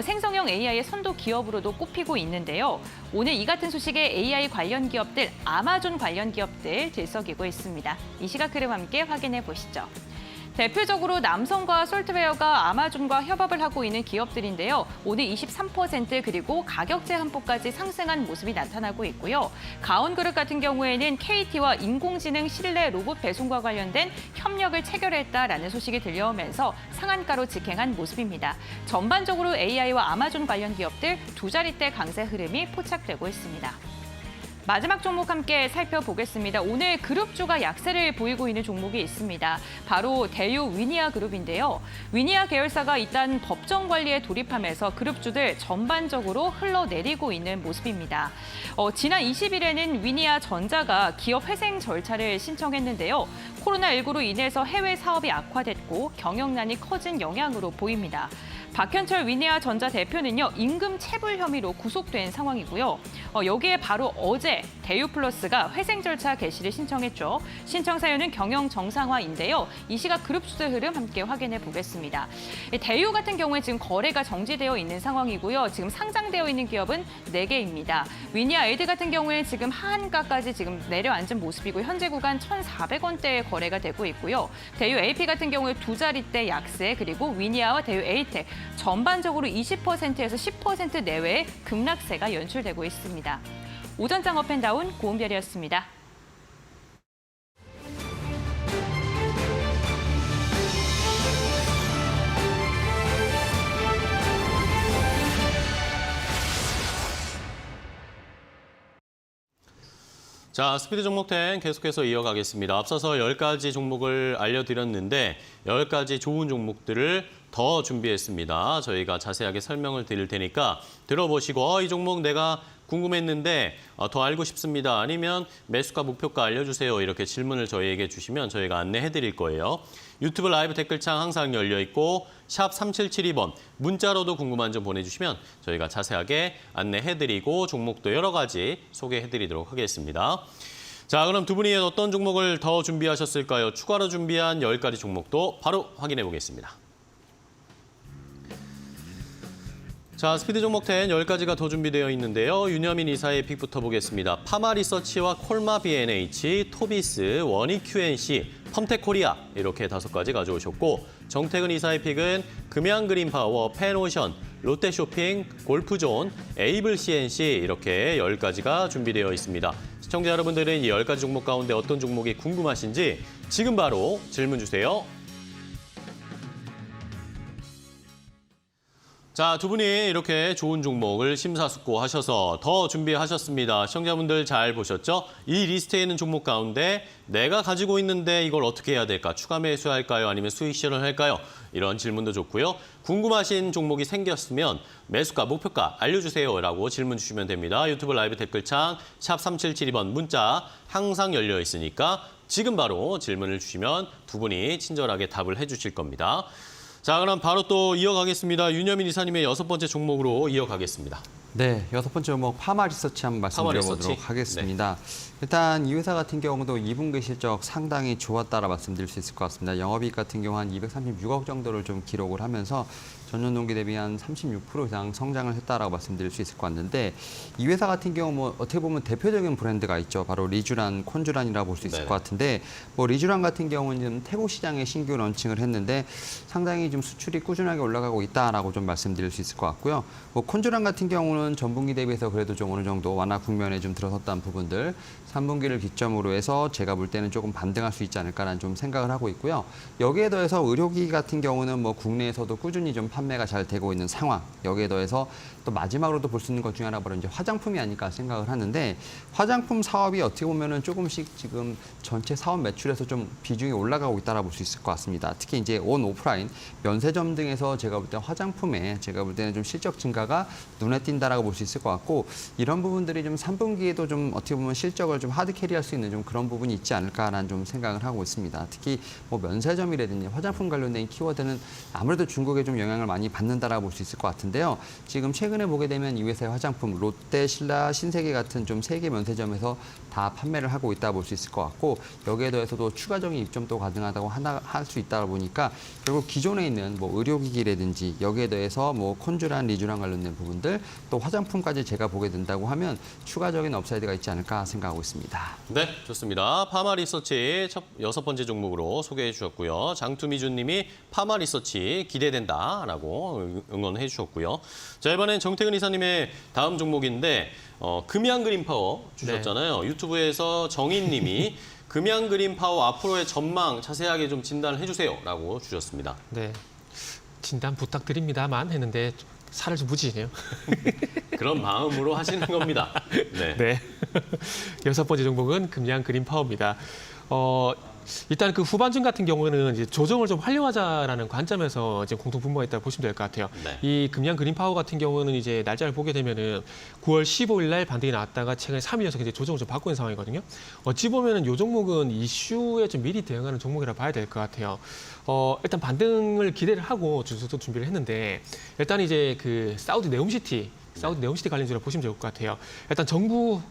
생성형 AI의 선도 기업으로도 꼽히고 있는데요. 오늘 이 같은 소식에 AI 관련 기업들, 아마존 관련 기업들 들썩이고 있습니다. 이 시각 흐름 함께 확인해 보시죠. 대표적으로 남성과 솔트웨어가 아마존과 협업을 하고 있는 기업들인데요. 오늘 23% 그리고 가격 제한폭까지 상승한 모습이 나타나고 있고요. 가온그룹 같은 경우에는 KT와 인공지능 실내 로봇 배송과 관련된 협력을 체결했다라는 소식이 들려오면서 상한가로 직행한 모습입니다. 전반적으로 AI와 아마존 관련 기업들 두 자릿대 강세 흐름이 포착되고 있습니다. 마지막 종목 함께 살펴보겠습니다. 오늘 그룹주가 약세를 보이고 있는 종목이 있습니다. 바로 대유 위니아 그룹인데요. 위니아 계열사가 일단 법정 관리에 돌입하면서 그룹주들 전반적으로 흘러내리고 있는 모습입니다. 지난 20일에는 위니아 전자가 기업 회생 절차를 신청했는데요. 코로나19로 인해서 해외 사업이 악화됐고 경영난이 커진 영향으로 보입니다. 박현철 위니아 전자 대표는요, 임금 체불 혐의로 구속된 상황이고요. 여기에 바로 어제 대유플러스가 회생 절차 개시를 신청했죠. 신청 사유는 경영 정상화인데요. 이 시각 그룹주들 흐름 함께 확인해 보겠습니다. 대유 같은 경우에 지금 거래가 정지되어 있는 상황이고요. 지금 상장되어 있는 기업은 4개입니다. 위니아 에드 같은 경우에는 지금 하한가까지 지금 내려앉은 모습이고 현재 구간 1,400원대에 거래가 되고 있고요. 대유 AP 같은 경우에 두 자릿대 약세, 그리고 위니아와 대유 에이텍 전반적으로 20%에서 10% 내외의 급락세가 연출되고 있습니다. 오전장 업앤다운 고은별이었습니다. 자, 스피드 종목 10 계속해서 이어가겠습니다. 앞서서 10가지 종목을 알려드렸는데 10가지 좋은 종목들을 더 준비했습니다. 저희가 자세하게 설명을 드릴 테니까 들어보시고 이 종목 내가 궁금했는데 더 알고 싶습니다. 아니면 매수가 목표가 알려주세요. 이렇게 질문을 저희에게 주시면 저희가 안내해드릴 거예요. 유튜브 라이브 댓글창 항상 열려있고 샵 3772번 문자로도 궁금한 점 보내주시면 저희가 자세하게 안내해드리고 종목도 여러 가지 소개해드리도록 하겠습니다. 자, 그럼 두 분이 어떤 종목을 더 준비하셨을까요? 추가로 준비한 10가지 종목도 바로 확인해 보겠습니다. 자, 스피드 종목 10 10가지가 더 준비되어 있는데요. 윤여민 이사의 픽부터 보겠습니다. 파마리서치와 콜마 B&H, 토비스, 원익 QNC, 펌텍코리아 이렇게 5가지 가져오셨고 정태근 이사의 픽은 금양그린파워, 펜오션, 롯데쇼핑, 골프존, 에이블 CNC 이렇게 10가지가 준비되어 있습니다. 시청자 여러분들은 이 10가지 종목 가운데 어떤 종목이 궁금하신지 지금 바로 질문 주세요. 자, 두 분이 이렇게 좋은 종목을 심사숙고하셔서 더 준비하셨습니다. 시청자분들 잘 보셨죠? 이 리스트에 있는 종목 가운데 내가 가지고 있는데 이걸 어떻게 해야 될까? 추가 매수할까요? 아니면 수익 실현을 할까요? 이런 질문도 좋고요. 궁금하신 종목이 생겼으면 매수가, 목표가 알려주세요라고 질문 주시면 됩니다. 유튜브 라이브 댓글창 샵 3772번 문자 항상 열려 있으니까 지금 바로 질문을 주시면 두 분이 친절하게 답을 해주실 겁니다. 자, 그럼 바로 또 이어가겠습니다. 윤여민 이사님의 6번째 종목으로 이어가겠습니다. 네, 6번째 종목 파마 리서치 한번 말씀드려보도록 하겠습니다. 일단 이 회사 같은 경우도 2분기 실적 상당히 좋았다라 말씀드릴 수 있을 것 같습니다. 영업이익 같은 경우 한 236억 정도를 좀 기록을 하면서 전년 동기 대비 한 36% 이상 성장을 했다라고 말씀드릴 수 있을 것 같은데 이 회사 같은 경우 뭐 어떻게 보면 대표적인 브랜드가 있죠. 바로 리쥬란, 콘쥬란이라고 볼 수 있을 것 같은데 뭐 리쥬란 같은 경우는 태국 시장에 신규 런칭을 했는데 상당히 좀 수출이 꾸준하게 올라가고 있다라고 좀 말씀드릴 수 있을 것 같고요. 뭐 콘쥬란 같은 경우는 전분기 대비해서 그래도 좀 어느 정도 완화 국면에 좀 들어섰다는 부분들 3분기를 기점으로 해서 제가 볼 때는 조금 반등할 수 있지 않을까라는 좀 생각을 하고 있고요. 여기에 더해서 의료기기 같은 경우는 뭐 국내에서도 꾸준히 좀 판매가 잘 되고 있는 상황. 여기에 더해서 또 마지막으로도 볼 수 있는 것 중에 하나 바로 이제 화장품이 아닐까 생각을 하는데 화장품 사업이 어떻게 보면은 조금씩 지금 전체 사업 매출에서 좀 비중이 올라가고 있다라 볼 수 있을 것 같습니다. 특히 이제 온 오프라인 면세점 등에서 제가 볼 때 화장품에 제가 볼 때는 좀 실적 증가가 눈에 띈다라고 볼 수 있을 것 같고 이런 부분들이 좀 3분기에도 좀 어떻게 보면 실적을 좀 하드 캐리할 수 있는 좀 그런 부분이 있지 않을까라는 좀 생각을 하고 있습니다. 특히 뭐 면세점이라든지 화장품 관련된 키워드는 아무래도 중국에 좀 영향을 많이 받는다라고 볼 수 있을 것 같은데요. 지금 최근에 보게 되면 이 회사의 화장품 롯데, 신라, 신세계 같은 좀 세계 면세점에서 다 판매를 하고 있다 볼 수 있을 것 같고 여기에 더해서도 추가적인 입점도 가능하다고 할 수 있다 보니까 결국 기존에 있는 뭐 의료기기라든지 여기에 더해서 뭐 콘쥬란, 리쥬란 관련된 부분들 또 화장품까지 제가 보게 된다고 하면 추가적인 업사이드가 있지 않을까 생각하고 있습니다. 네, 좋습니다. 파마 리서치 6번째 종목으로 소개해 주셨고요. 장투미준 님이 파마 리서치 기대된다라고 응원해 주셨고요. 자, 이번엔 정태근 이사님의 다음 종목인데 금양 그린 파워 주셨잖아요. 네. 유튜브에서 정인 님이 금양 그린 파워 앞으로의 전망 자세하게 좀 진단을 해주세요라고 주셨습니다. 네, 진단 부탁드립니다만 했는데 살을 좀 묻히네요. 그런 마음으로 하시는 겁니다. 네. 네. 6번째 종목은 금양 그린 파워입니다. 일단 그 후반전 같은 경우는 이제 조정을 좀 활용하자라는 관점에서 이제 공통 분모가 있다고 보시면 될 것 같아요. 네. 이 금양 그린 파워 같은 경우는 이제 날짜를 보게 되면은 9월 15일 날 반등이 나왔다가 최근에 3일 연속 이제 조정을 좀 받고 있는 상황이거든요. 어찌 보면은 이 종목은 이슈에 좀 미리 대응하는 종목이라 봐야 될 것 같아요. 일단 반등을 기대를 하고 주식도 준비를 했는데 일단 이제 그 사우디 네옴시티 관련주로 보시면 좋을 것 같아요. 일단 정부도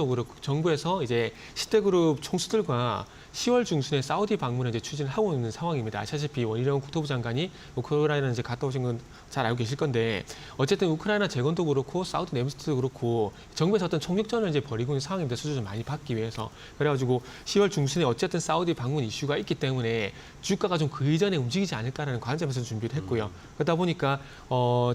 그렇고 정부에서 이제 시대그룹 총수들과 10월 중순에 사우디 방문을 이제 추진을 하고 있는 상황입니다. 아시다시피 원희룡 국토부 장관이 우크라이나 이제 갔다 오신 건 잘 알고 계실 건데 어쨌든 우크라이나 재건도 그렇고 사우디 네옴시티도 그렇고 정부에서 어떤 총력전을 이제 벌이고 있는 상황인데 수주를 좀 많이 받기 위해서 그래가지고 10월 중순에 어쨌든 사우디 방문 이슈가 있기 때문에 주가가 좀 그 이전에 움직이지 않을까라는 관점에서 준비를 했고요. 그러다 보니까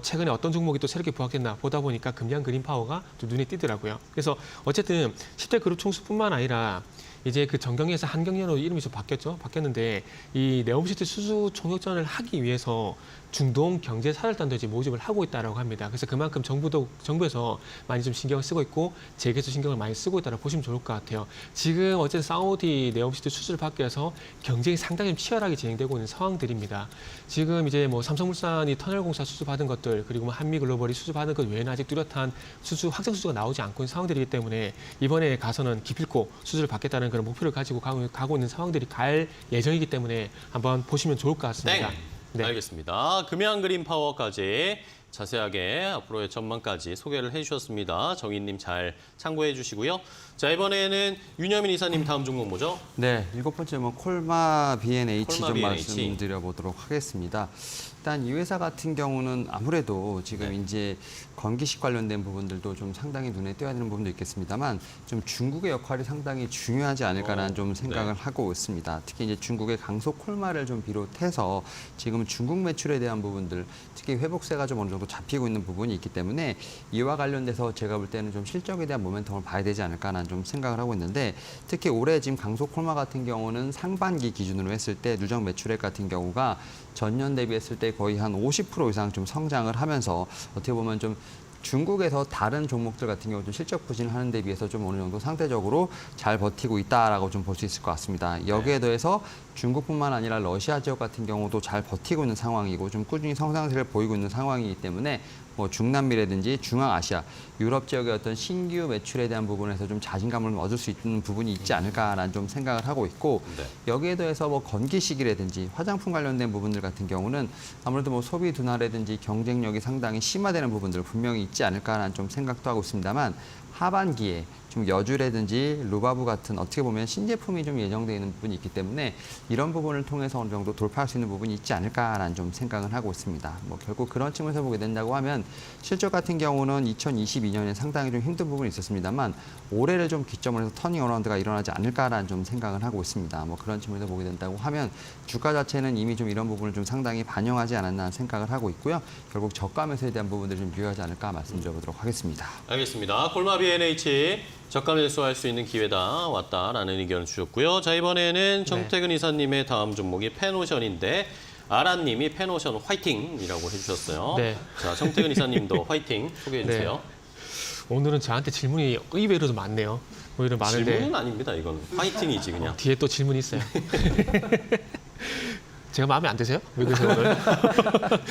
최근에 어떤 종목이 또 새롭게 부각됐나 보다 보니까 금양 그린 파워가 좀 눈에 띄더라고요. 그래서 어쨌든 10대 그룹 총수뿐만 아니라 이제 그 정경에서 한경련으로 이름이 좀 바뀌었는데 이 네옴시티 수주 총력전을 하기 위해서 중동 경제사절단도 이제 모집을 하고 있다라고 합니다. 그래서 그만큼 정부에서 많이 좀 신경을 쓰고 있고 재계에서 신경을 많이 쓰고 있다라고 보시면 좋을 것 같아요. 지금 어쨌든 사우디 네옴시티 수주를 받기 위해서 경쟁이 상당히 치열하게 진행되고 있는 상황들입니다. 지금 이제 뭐 삼성물산이 터널공사 수주 받은 것들 그리고 뭐 한미글로벌이 수주 받은 것 외에는 아직 뚜렷한 확정 수주가 나오지 않고 있는 상황들이기 때문에 이번에 가서는 기필코 수주를 받겠다는 그런 목표를 가지고 가고 있는 상황들이 갈 예정이기 때문에 한번 보시면 좋을 것 같습니다. 네. 알겠습니다. 금양 그린 파워까지 자세하게 앞으로의 전망까지 소개를 해주셨습니다. 정인님 잘 참고해 주시고요. 자, 이번에는 윤여민 이사님 다음 종목 뭐죠? 네, 7번째 뭐 콜마 B&H 콜마 좀 B&H. 말씀드려보도록 하겠습니다. 일단 이 회사 같은 경우는 아무래도 지금 이제 건기식 관련된 부분들도 좀 상당히 눈에 띄어야 되는 부분도 있겠습니다만 좀 중국의 역할이 상당히 중요하지 않을까라는 좀 생각을 하고 있습니다. 특히 이제 중국의 강소 콜마를 좀 비롯해서 지금 중국 매출에 대한 부분들 특히 회복세가 좀 어느 정도 정도 잡히고 있는 부분이 있기 때문에 이와 관련돼서 제가 볼 때는 좀 실적에 대한 모멘텀을 봐야 되지 않을까라는 좀 생각을 하고 있는데 특히 올해 지금 강소콜마 같은 경우는 상반기 기준으로 했을 때 누적 매출액 같은 경우가 전년 대비했을 때 거의 한 50% 이상 좀 성장을 하면서 어떻게 보면 좀 중국에서 다른 종목들 같은 경우 좀 실적 부진을 하는 데 비해서 좀 어느 정도 상대적으로 잘 버티고 있다라고 좀 볼 수 있을 것 같습니다. 여기에 더해서 중국뿐만 아니라 러시아 지역 같은 경우도 잘 버티고 있는 상황이고 좀 꾸준히 성장세를 보이고 있는 상황이기 때문에 뭐 중남미라든지 중앙아시아, 유럽 지역의 어떤 신규 매출에 대한 부분에서 좀 자신감을 얻을 수 있는 부분이 있지 않을까라는 좀 생각을 하고 있고 네. 여기에 더해서 뭐 건기식이라든지 화장품 관련된 부분들 같은 경우는 아무래도 뭐 소비 둔화라든지 경쟁력이 상당히 심화되는 부분들 분명히 있지 않을까라는 좀 생각도 하고 있습니다만 하반기에 좀 여주라든지 루바브 같은 어떻게 보면 신제품이 좀 예정되어 있는 부분이 있기 때문에 이런 부분을 통해서 어느 정도 돌파할 수 있는 부분이 있지 않을까라는 좀 생각을 하고 있습니다. 뭐 결국 그런 측면에서 보게 된다고 하면 실적 같은 경우는 2022년에 상당히 좀 힘든 부분이 있었습니다만 올해를 좀 기점으로 해서 터닝 어라운드가 일어나지 않을까라는 좀 생각을 하고 있습니다. 뭐 그런 측면에서 보게 된다고 하면 주가 자체는 이미 좀 이런 부분을 좀 상당히 반영하지 않았나 생각을 하고 있고요. 결국 저가 매수에 대한 부분들이 좀 유효하지 않을까 말씀드려보도록 하겠습니다. 알겠습니다. 콜마비 NH 저가 매수할 수 있는 기회다 왔다라는 의견을 주셨고요. 자, 이번에는 정태근 이사님의 다음 종목이 펜오션인데 아란님이 펜오션 화이팅이라고 해주셨어요. 네. 자, 정태근 이사님도 화이팅 소개해 주세요. 오늘은 저한테 질문이 의외로도 많네요. 오히려 많은데 질문은 아닙니다. 이건 화이팅이지 그냥. 뒤에 또 질문이 있어요. 제가 마음에 안 드세요? 왜 그러세요 오늘?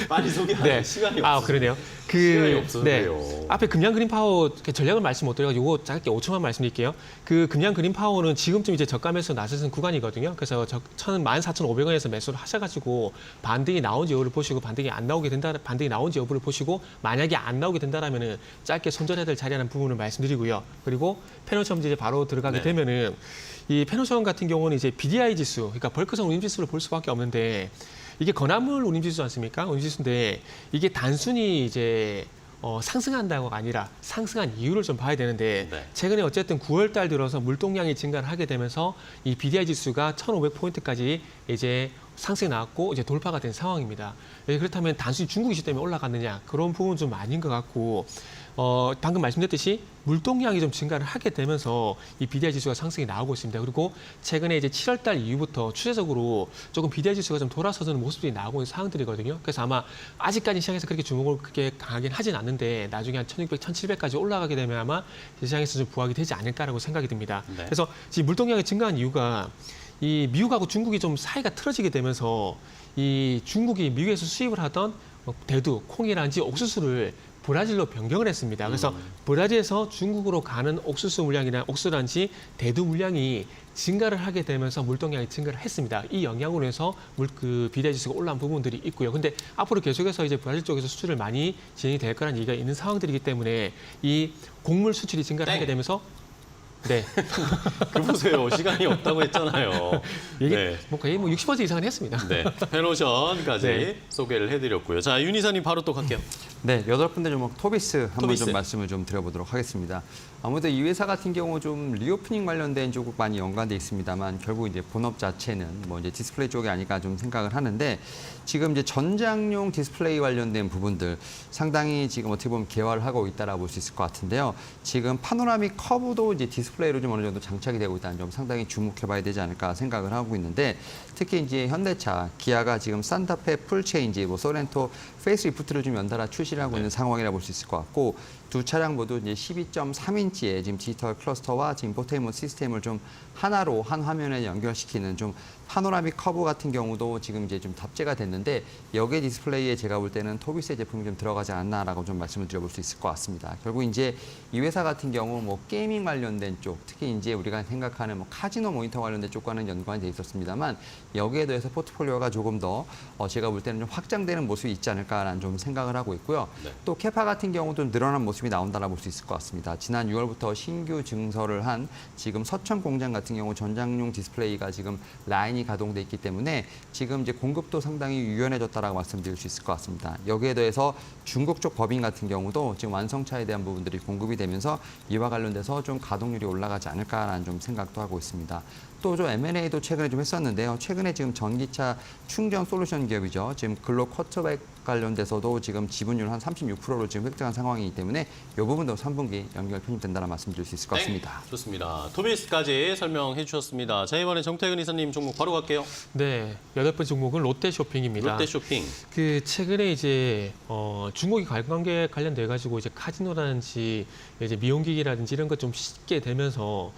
빨리 소개하는 시간이 없어요. 아 그러네요. 시간이 없어서 그래요. 앞에 금양 그린 파워 전략을 말씀 못 드려서 요거 짧게 5초만 말씀드릴게요. 그 금양 그린 파워는 지금쯤 이제 저가 매수 나서는 구간이거든요. 그래서 14,500원에서 매수를 하셔가지고 반등이 나온지 여부를 보시고 반등이 안 나오게 된다, 반등이 나온지 여부를 보시고 만약에 안 나오게 된다라면은 짧게 손절해야 될 자리라는 부분을 말씀드리고요. 그리고 패널처럼 이제 바로 들어가게 네. 되면은 이 패널션 같은 경우는 이제 BDI 지수, 그러니까 벌크성 운임 지수를 볼 수밖에 없는데 이게 건화물 운임 지수지 않습니까? 운임 지수인데 이게 단순히 이제 상승한다고가 아니라 상승한 이유를 좀 봐야 되는데 네. 최근에 어쨌든 9월 달 들어서 물동량이 증가를 하게 되면서 이 BDI 지수가 1,500포인트까지 이제 상승이 나왔고 이제 돌파가 된 상황입니다. 그렇다면 단순히 중국 이슈 때문에 올라갔느냐 그런 부분은 좀 아닌 것 같고 방금 말씀드렸듯이 물동량이 좀 증가를 하게 되면서 이 BDI 지수가 상승이 나오고 있습니다. 그리고 최근에 이제 7월 달 이후부터 추세적으로 조금 BDI 지수가 좀 돌아서는 모습들이 나오고 있는 상황들이거든요. 그래서 아마 아직까지 시장에서 그렇게 주목을 그렇게 강하긴 하진 않는데 나중에 한 1,600, 1,700까지 올라가게 되면 아마 시장에서 좀 부각이 되지 않을까라고 생각이 듭니다. 네. 그래서 지금 물동량이 증가한 이유가 이 미국하고 중국이 좀 사이가 틀어지게 되면서 이 중국이 미국에서 수입을 하던 대두, 콩이라든지 옥수수를 브라질로 변경을 했습니다. 그래서 브라질에서 중국으로 가는 옥수수 물량이나 옥수수라든지 대두 물량이 증가를 하게 되면서 물동량이 증가를 했습니다. 이 영향으로 해서 BDI 지수가 올라온 부분들이 있고요. 근데 앞으로 계속해서 이제 브라질 쪽에서 수출을 많이 진행이 될 거라는 얘기가 있는 상황들이기 때문에 이 곡물 수출이 증가를 하게 되면서 네. 그 보세요. 시간이 없다고 했잖아요. 이게 네. 뭐 거의 뭐 60% 이상은 했습니다. 네. 펜오션까지 네. 소개를 해드렸고요. 자, 윤 이사님 바로 또 갈게요. 네, 8번째 종목 토비스 한번 토비스. 좀 말씀을 좀 드려보도록 하겠습니다. 아무래도 이 회사 같은 경우 좀 리오프닝 관련된 쪽 많이 연관돼 있습니다만 결국 이제 본업 자체는 뭐 이제 디스플레이 쪽이 아닐까 좀 생각을 하는데 지금 이제 전장용 디스플레이 관련된 부분들 상당히 지금 어떻게 보면 개화를 하고 있다라고 볼 수 있을 것 같은데요. 지금 파노라믹 커브도 이제 디스플레이로 좀 어느 정도 장착이 되고 있다는 점 상당히 주목해봐야 되지 않을까 생각을 하고 있는데 특히 이제 현대차, 기아가 지금 산타페 풀체인지, 뭐 소렌토 페이스리프트를 좀 연달아 출시를 하고 있는 상황이라 볼 수 있을 것 같고 두 차량 모두 이제 12.3인치의 지금 디지털 클러스터와 지금 인포테인먼트 시스템을 좀 하나로 한 화면에 연결시키는 좀 파노라믹 커브 같은 경우도 지금 이제 좀 탑재가 됐는데 여기에 디스플레이에 제가 볼 때는 토비스의 제품이 좀 들어가지 않나라고 좀 말씀을 드려볼 수 있을 것 같습니다. 결국 이제 이 회사 같은 경우 뭐 게이밍 관련된 쪽, 특히 이제 우리가 생각하는 뭐 카지노 모니터 관련된 쪽과는 연관이 돼 있었습니다만 여기에 대해서 포트폴리오가 조금 더 제가 볼 때는 좀 확장되는 모습이 있지 않을까라는 좀 생각을 하고 있고요. 네. 또 캐파 같은 경우도 늘어난 모습이 나온다라 볼 수 있을 것 같습니다. 지난 6월부터 신규 증설을 한 지금 서천 공장 같은 경우 전장용 디스플레이가 지금 라인이 가동돼 있기 때문에 지금 이제 공급도 상당히 유연해졌다라고 말씀드릴 수 있을 것 같습니다. 여기에 더해서 중국 쪽 법인 같은 경우도 지금 완성차에 대한 부분들이 공급이 되면서 이와 관련돼서 좀 가동률이 올라가지 않을까라는 좀 생각도 하고 있습니다. 또 좀 M&A도 최근에 좀 했었는데요. 최근에 지금 전기차 충전 솔루션 기업이죠. 지금 글로 쿼터백 관련돼서도 지금 지분율 한 36%로 지금 획득한 상황이기 때문에 이 부분도 3분기 연결 편입된다는 말씀드릴 수 있을 것 같습니다. 네, 좋습니다. 토비스까지 설명해 주셨습니다. 자, 이번에 정태근 이사님 종목 바로 갈게요. 네, 8번째 종목은 롯데쇼핑입니다. 롯데쇼핑. 그 최근에 이제 중국이 관광객 관련돼 가지고 이제 카지노라든지 이제 미용기기라든지 이런 것 좀 쉽게 되면서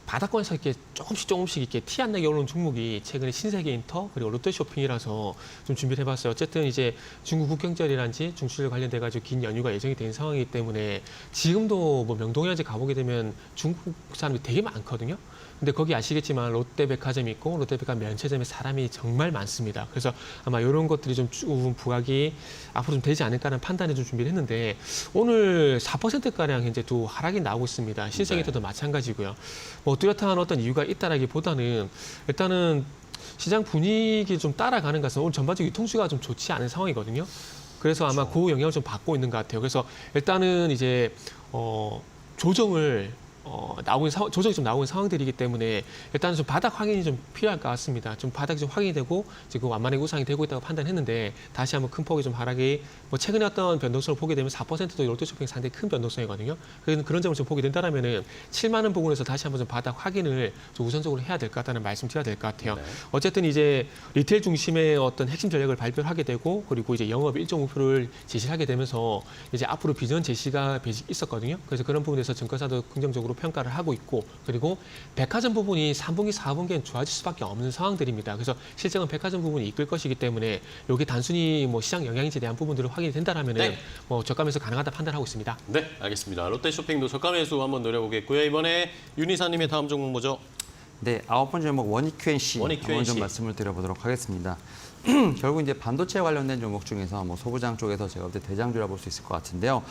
바닥권에서 이렇게 조금씩 이렇게 티 안 나게 오르는 종목이 최근에 신세계인터 그리고 롯데쇼핑이라서 좀 준비를 해봤어요. 어쨌든 이제 중국 국경절이라든지 중추절 관련돼 가지고 긴 연휴가 예정이 된 상황이기 때문에 지금도 뭐 명동현지 가보게 되면 중국 사람이 되게 많거든요. 근데 거기 아시겠지만 롯데백화점이 있고 롯데백화점 면세점에 사람이 정말 많습니다. 그래서 아마 이런 것들이 좀 부각이 앞으로 좀 되지 않을까라는 판단에 좀 준비를 했는데 오늘 4%가량 현재 또 하락이 나오고 있습니다. 신세계인터도 마찬가지고요. 뭐 뚜렷한 어떤 이유가 있다라기보다는 일단은 시장 분위기 좀 따라가는 것은 오늘 전반적 유통수가 좀 좋지 않은 상황이거든요. 그래서 아마 그 영향을 좀 받고 있는 것 같아요. 그래서 일단은 이제 조정을 조정이 좀 나오는 상황들이기 때문에 일단은 좀 바닥 확인이 좀 필요할 것 같습니다. 좀 바닥이 좀 확인이 되고 지금 완만하게 우상이 되고 있다고 판단했는데 다시 한번 큰 폭의 좀 하락이 뭐 최근에 어떤 변동성을 보게 되면 4%도 롯데쇼핑 상당히 큰 변동성이거든요. 그런 점을 좀 보게 된다면은 7만 원 부분에서 다시 한번 좀 바닥 확인을 좀 우선적으로 해야 될 것 같다는 말씀 드려야 될 것 같아요. 네. 어쨌든 이제 리테일 중심의 어떤 핵심 전략을 발표를 하게 되고 그리고 이제 영업 일정 목표를 제시를 하게 되면서 이제 앞으로 비전 제시가 있었거든요. 그래서 그런 부분에서 증권사도 긍정적으로 평가를 하고 있고 그리고 백화점 부분이 3분기, 4분기엔 좋아질 수밖에 없는 상황들입니다. 그래서 실적은 백화점 부분이 이끌 것이기 때문에 이게 단순히 뭐 시장 영향인지에 대한 부분들을 확인이 된다라면은 네. 뭐 저가매수 가능하다 판단하고 있습니다. 네, 알겠습니다. 롯데쇼핑도 저가매수 한번 노려보겠고요. 이번에 윤 이사님의 다음 종목 뭐죠? 네, 9번째 종목 원익QNC 원익 한번 좀 QNC. 말씀을 드려보도록 하겠습니다. 결국 이제 반도체 관련된 종목 중에서 뭐 소부장 쪽에서 제가 볼 때 대장주라 볼 수 있을 것 같은데요.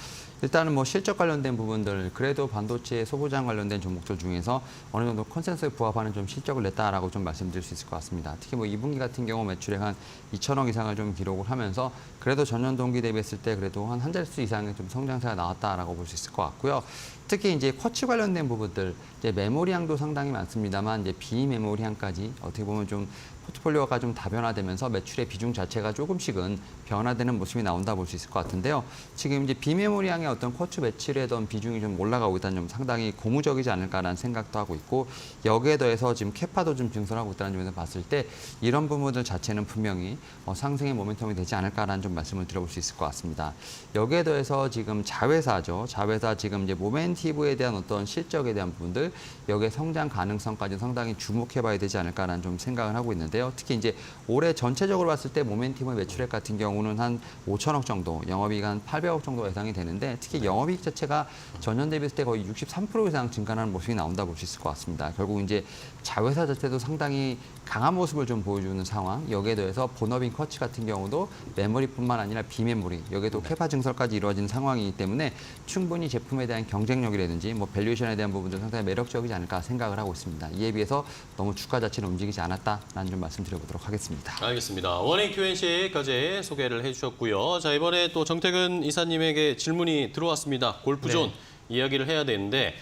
일단은 뭐 실적 관련된 부분들 그래도 반도체 소부장 관련된 종목들 중에서 어느 정도 컨센서스에 부합하는 좀 실적을 냈다라고 좀 말씀드릴 수 있을 것 같습니다. 특히 뭐 2분기 같은 경우 매출액 한 2천억 이상을 좀 기록을 하면서 그래도 전년 동기 대비했을 때 그래도 한 자릿수 이상의 좀 성장세가 나왔다라고 볼 수 있을 것 같고요. 특히 이제 쿼츠 관련된 부분들 이제 메모리향도 상당히 많습니다만 이제 비메모리향까지 어떻게 보면 좀 포트폴리오가 좀 다변화되면서 매출의 비중 자체가 조금씩은 변화되는 모습이 나온다 볼 수 있을 것 같은데요. 지금 이제 비메모리향의 어떤 쿼츠 매출에 대한 비중이 좀 올라가고 있다는 점 상당히 고무적이지 않을까라는 생각도 하고 있고 여기에 더해서 지금 캐파도 좀 증설하고 있다는 점에서 봤을 때 이런 부분들 자체는 분명히 상승의 모멘텀이 되지 않을까라는 좀 말씀을 드려볼 수 있을 것 같습니다. 여기에 더해서 지금 자회사죠. 자회사 지금 이제 모멘티브에 대한 어떤 실적에 대한 부분들 여기에 성장 가능성까지 상당히 주목해봐야 되지 않을까라는 좀 생각을 하고 있는데요. 특히 이제 올해 전체적으로 봤을 때 모멘티브의 매출액 같은 경우는 한 5천억 정도, 영업이익 한 800억 정도 예상이 되는데 특히 영업이익 자체가 전년 대비했을 때 거의 63% 이상 증가하는 모습이 나온다 볼 수 있을 것 같습니다. 결국 이제 자회사 자체도 상당히 강한 모습을 좀 보여주는 상황. 여기에 더해서 본업인 쿼츠 같은 경우도 메모리뿐만 아니라 비메모리, 여기에도 캐파 증설까지 이루어진 상황이기 때문에 충분히 제품에 대한 경쟁력이라든지 뭐 밸류에이션에 대한 부분도 상당히 매력적이지 않을까 생각을 하고 있습니다. 이에 비해서 너무 주가 자체는 움직이지 않았다라는 좀 말씀드려보도록 하겠습니다. 알겠습니다. 원익 QNC까지 소개를 해주셨고요. 자, 이번에 또 정태근 이사님에게 질문이 들어왔습니다. 골프존 이야기를 해야 되는데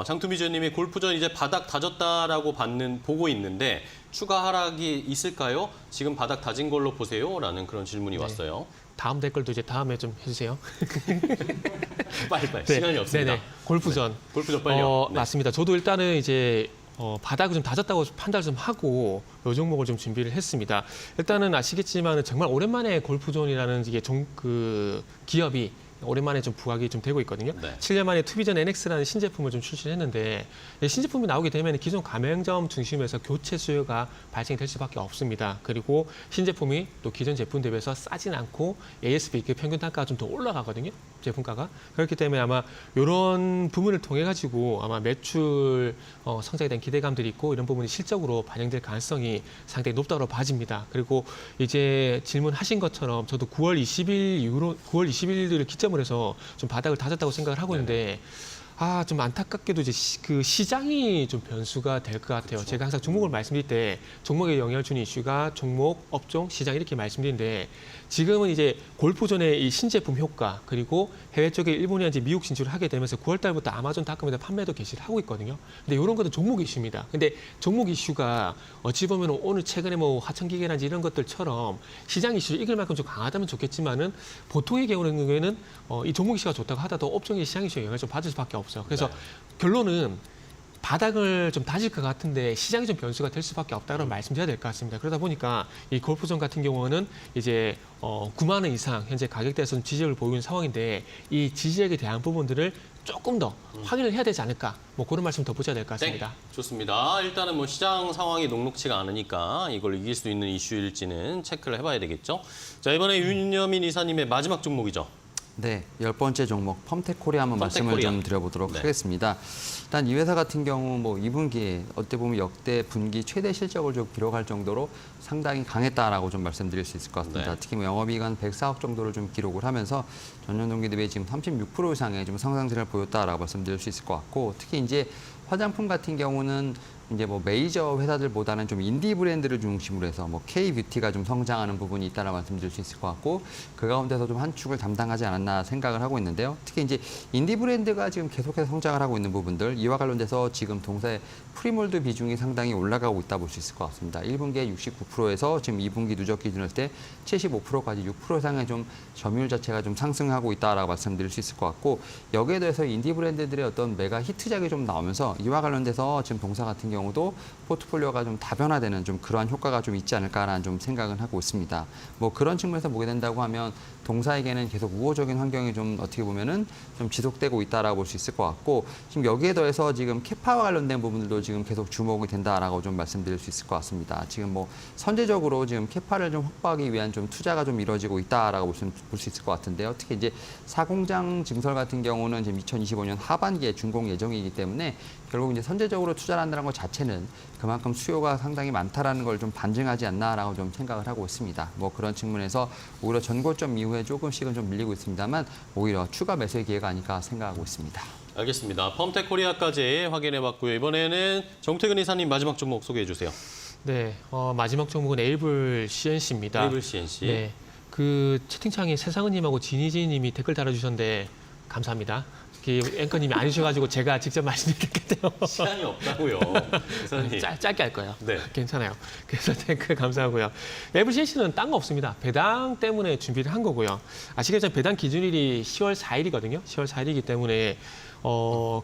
장투미주님이 골프존 이제 바닥 다졌다라고 보고 있는데 추가 하락이 있을까요? 지금 바닥 다진 걸로 보세요? 라는 그런 질문이 왔어요. 다음 댓글도 이제 다음에 좀 해주세요. 빨리 시간이 없습니다. 네네. 골프전. 네. 골프전 빨리요. 네. 맞습니다. 저도 일단은 이제 바닥을 좀 다졌다고 판단을 좀 하고 이 종목을 좀 준비를 했습니다. 일단은 아시겠지만 정말 오랜만에 골프존이라는 이게 기업이 오랜만에 좀 부각이 좀 되고 있거든요. 네. 7년 만에 투비전 NX라는 신제품을 좀 출시를 했는데 신제품이 나오게 되면 기존 가맹점 중심에서 교체 수요가 발생될 수밖에 없습니다. 그리고 신제품이 또 기존 제품 대비해서 싸진 않고 ASP 그 평균 단가가 좀 더 올라가거든요. 제품가가. 그렇기 때문에 아마 이런 부분을 통해 가지고 아마 매출 성장에 대한 기대감들이 있고 이런 부분이 실적으로 반영될 가능성이 상당히 높다고 봐집니다. 그리고 이제 질문하신 것처럼 저도 9월 20일 이후로 9월 20일을 기점으로 해서 좀 바닥을 다졌다고 생각을 하고 있는데 좀 안타깝게도 이제 그 시장이 좀 변수가 될 것 같아요. 그렇죠. 제가 항상 종목을 말씀드릴 때 종목에 영향을 주는 이슈가 종목, 업종, 시장 이렇게 말씀드리는데 지금은 이제 골프존의 이 신제품 효과 그리고 해외 쪽에 일본이나 이제 미국 진출을 하게 되면서 9월 달부터 아마존닷컴에다 판매도 개시를 하고 있거든요. 근데 이런 것도 종목 이슈입니다. 근데 종목 이슈가 어찌 보면 오늘 최근에 뭐 하청기계라든지 이런 것들처럼 시장 이슈를 이길 만큼 좀 강하다면 좋겠지만은 보통의 경우에는 이 종목 이슈가 좋다고 하더라도 업종의 시장 이슈에 영향을 좀 받을 수밖에 없어요. 그래서 네. 결론은 바닥을 좀 다질 것 같은데 시장이 좀 변수가 될 수밖에 없다는 말씀드려야 될 것 같습니다. 그러다 보니까 이 골프존 같은 경우는 이제 9만 원 이상 현재 가격대에서 좀 지지력을 보이는 상황인데 이 지지력에 대한 부분들을 조금 더 확인을 해야 되지 않을까 뭐 그런 말씀 더 보셔야 될 것 같습니다. 네, 좋습니다. 일단은 뭐 시장 상황이 녹록치가 않으니까 이걸 이길 수 있는 이슈일지는 체크를 해봐야 되겠죠. 자, 이번에 윤여민 이사님의 마지막 종목이죠. 네, 10번째 종목 펌텍코리아 한번 말씀을 펌텍코리아. 좀 드려보도록 네. 하겠습니다. 일단 이 회사 같은 경우 뭐 2분기에 어떻게 보면 역대 분기 최대 실적을 좀 기록할 정도로 상당히 강했다라고 좀 말씀드릴 수 있을 것 같습니다. 네. 특히 뭐 영업이익은 104억 정도를 좀 기록을 하면서 전년 동기 대비 지금 36% 이상의 좀 성장세를 보였다라고 말씀드릴 수 있을 것 같고 특히 이제 화장품 같은 경우는 이제 뭐 메이저 회사들보다는 좀 인디 브랜드를 중심으로 해서 뭐 K-뷰티가 좀 성장하는 부분이 있다라고 말씀드릴 수 있을 것 같고 그 가운데서 좀 한 축을 담당하지 않았나 생각을 하고 있는데요. 특히 이제 인디 브랜드가 지금 계속해서 성장을 하고 있는 부분들 이와 관련돼서 지금 동사의 프리몰드 비중이 상당히 올라가고 있다 볼 수 있을 것 같습니다. 1분기에 69%에서 지금 2분기 누적 기준으로 때 75%까지 6% 이상의 좀 점유율 자체가 좀 상승하고 있다라고 말씀드릴 수 있을 것 같고 여기에 대해서 인디 브랜드들의 어떤 메가 히트작이 좀 나오면서 이와 관련돼서 지금 동사 같은 경우도 포트폴리오가 좀 다변화되는 좀 그러한 효과가 좀 있지 않을까라는 좀 생각은 하고 있습니다. 뭐 그런 측면에서 보게 된다고 하면 동사에게는 계속 우호적인 환경이 좀 어떻게 보면은 좀 지속되고 있다라고 볼 수 있을 것 같고 지금 여기에 더해서 지금 캐파와 관련된 부분들도 지금 계속 주목이 된다라고 좀 말씀드릴 수 있을 것 같습니다. 지금 뭐 선제적으로 지금 캐파를 좀 확보하기 위한 좀 투자가 좀 이루어지고 있다라고 볼 수 있을 것 같은데요. 특히 이제 사공장 증설 같은 경우는 지금 2025년 하반기에 준공 예정이기 때문에 결국 이제 선제적으로 투자를 한다는 것 자체는 그만큼 수요가 상당히 많다라는 걸 좀 반증하지 않나라고 좀 생각을 하고 있습니다. 뭐 그런 측면에서 오히려 전고점 이후에 조금씩은 좀 밀리고 있습니다만 오히려 추가 매수의 기회가 아닐까 생각하고 있습니다. 알겠습니다. 펌텍 코리아까지 확인해봤고요. 이번에는 정태근 이사님 마지막 종목 소개해 주세요. 네, 마지막 종목은 에이블 CNC입니다. 에이블 CNC. 네, 그 채팅창에 세상은님하고 지니지님이 댓글 달아주셨는데 감사합니다. 앵커님이 아니셔가지고 제가 직접 말씀드릴게요. 시간이 없다고요. 이사님. 짧게 할 거예요. 네. 괜찮아요. 그래서 댓글 감사하고요. 에이블 CNC는 딴 거 없습니다. 배당 때문에 준비를 한 거고요. 아시겠지만 배당 기준일이 10월 4일이거든요. 10월 4일이기 때문에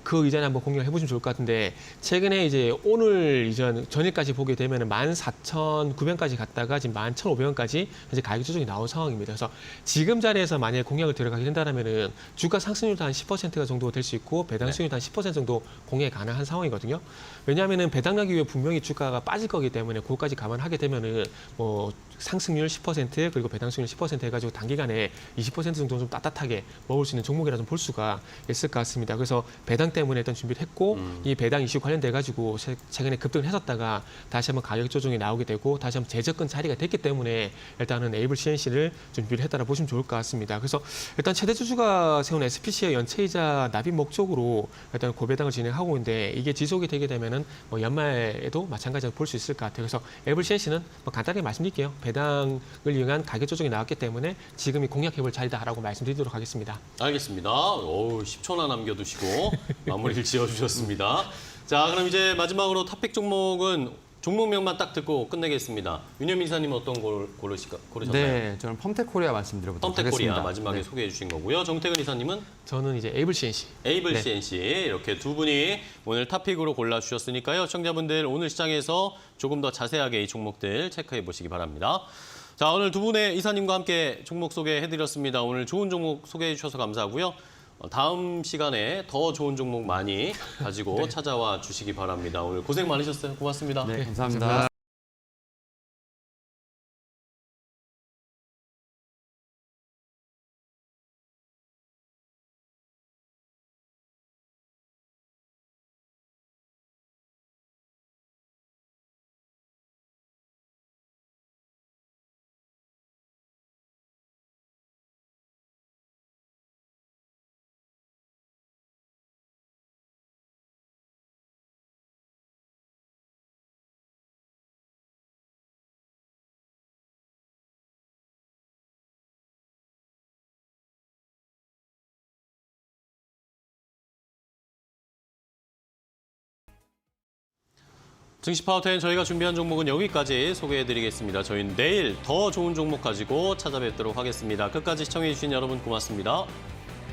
그 이전에 한번 공략을 해보시면 좋을 것 같은데 최근에 이제 오늘 전일까지 보게 되면 14,900원까지 갔다가 지금 11,500원까지 이제 가격 조정이 나온 상황입니다. 그래서 지금 자리에서 만약에 공략을 들어가게 된다면은 주가 상승률도 한 10%가 정도 될 수 있고 배당 수익률도 한 10% 정도 공략이 가능한 상황이거든요. 왜냐하면은 배당하기 위해 분명히 주가가 빠질 거기 때문에 그것까지 감안하게 되면은 뭐 상승률 10% 그리고 배당 수익률 10% 해가지고 단기간에 20% 정도 좀 따뜻하게 먹을 수 있는 종목이라 좀 볼 수가 있을 것 같습니다. 그래서 배당 때문에 일단 준비를 했고 이 배당 이슈 관련돼 가지고 최근에 급등을 했었다가 다시 한번 가격 조정이 나오게 되고 다시 한번 재접근 자리가 됐기 때문에 일단은 에이블 CNC를 준비를 했다라 보시면 좋을 것 같습니다. 그래서 일단 최대 주주가 세운 SPC의 연체이자 납입 목적으로 일단 고배당을 진행하고 있는데 이게 지속이 되게 되면은 뭐 연말에도 마찬가지로 볼 수 있을 것 같아요. 그래서 에이블 CNC는 뭐 간단하게 말씀드릴게요. 배당을 이용한 가격 조정이 나왔기 때문에 지금이 공략해볼 자리다라고 말씀드리도록 하겠습니다. 알겠습니다. 10초나 남겨두시고 마무리를 지어주셨습니다. 자, 그럼 이제 마지막으로 탑픽 종목은 종목명만 딱 듣고 끝내겠습니다. 윤여민 이사님은 어떤 걸 고르셨나요? 네, 저는 펌텍코리아 말씀드려보도록 펌텍 코리아 하겠습니다. 마지막에 네. 소개해 주신 거고요. 정태근 이사님은 저는 이제 에이블 CNC. 에이블 네. CNC 이렇게 두 분이 오늘 탑픽으로 골라주셨으니까요. 시청자분들 오늘 시장에서 조금 더 자세하게 이 종목들 체크해 보시기 바랍니다. 자, 오늘 두 분의 이사님과 함께 종목 소개해드렸습니다. 오늘 좋은 종목 소개해 주셔서 감사하고요. 다음 시간에 더 좋은 종목 많이 가지고 찾아와 주시기 바랍니다. 오늘 고생 많으셨어요. 고맙습니다. 네, 감사합니다. 증시 파워텐 저희가 준비한 종목은 여기까지 소개해드리겠습니다. 저희는 내일 더 좋은 종목 가지고 찾아뵙도록 하겠습니다. 끝까지 시청해주신 여러분 고맙습니다.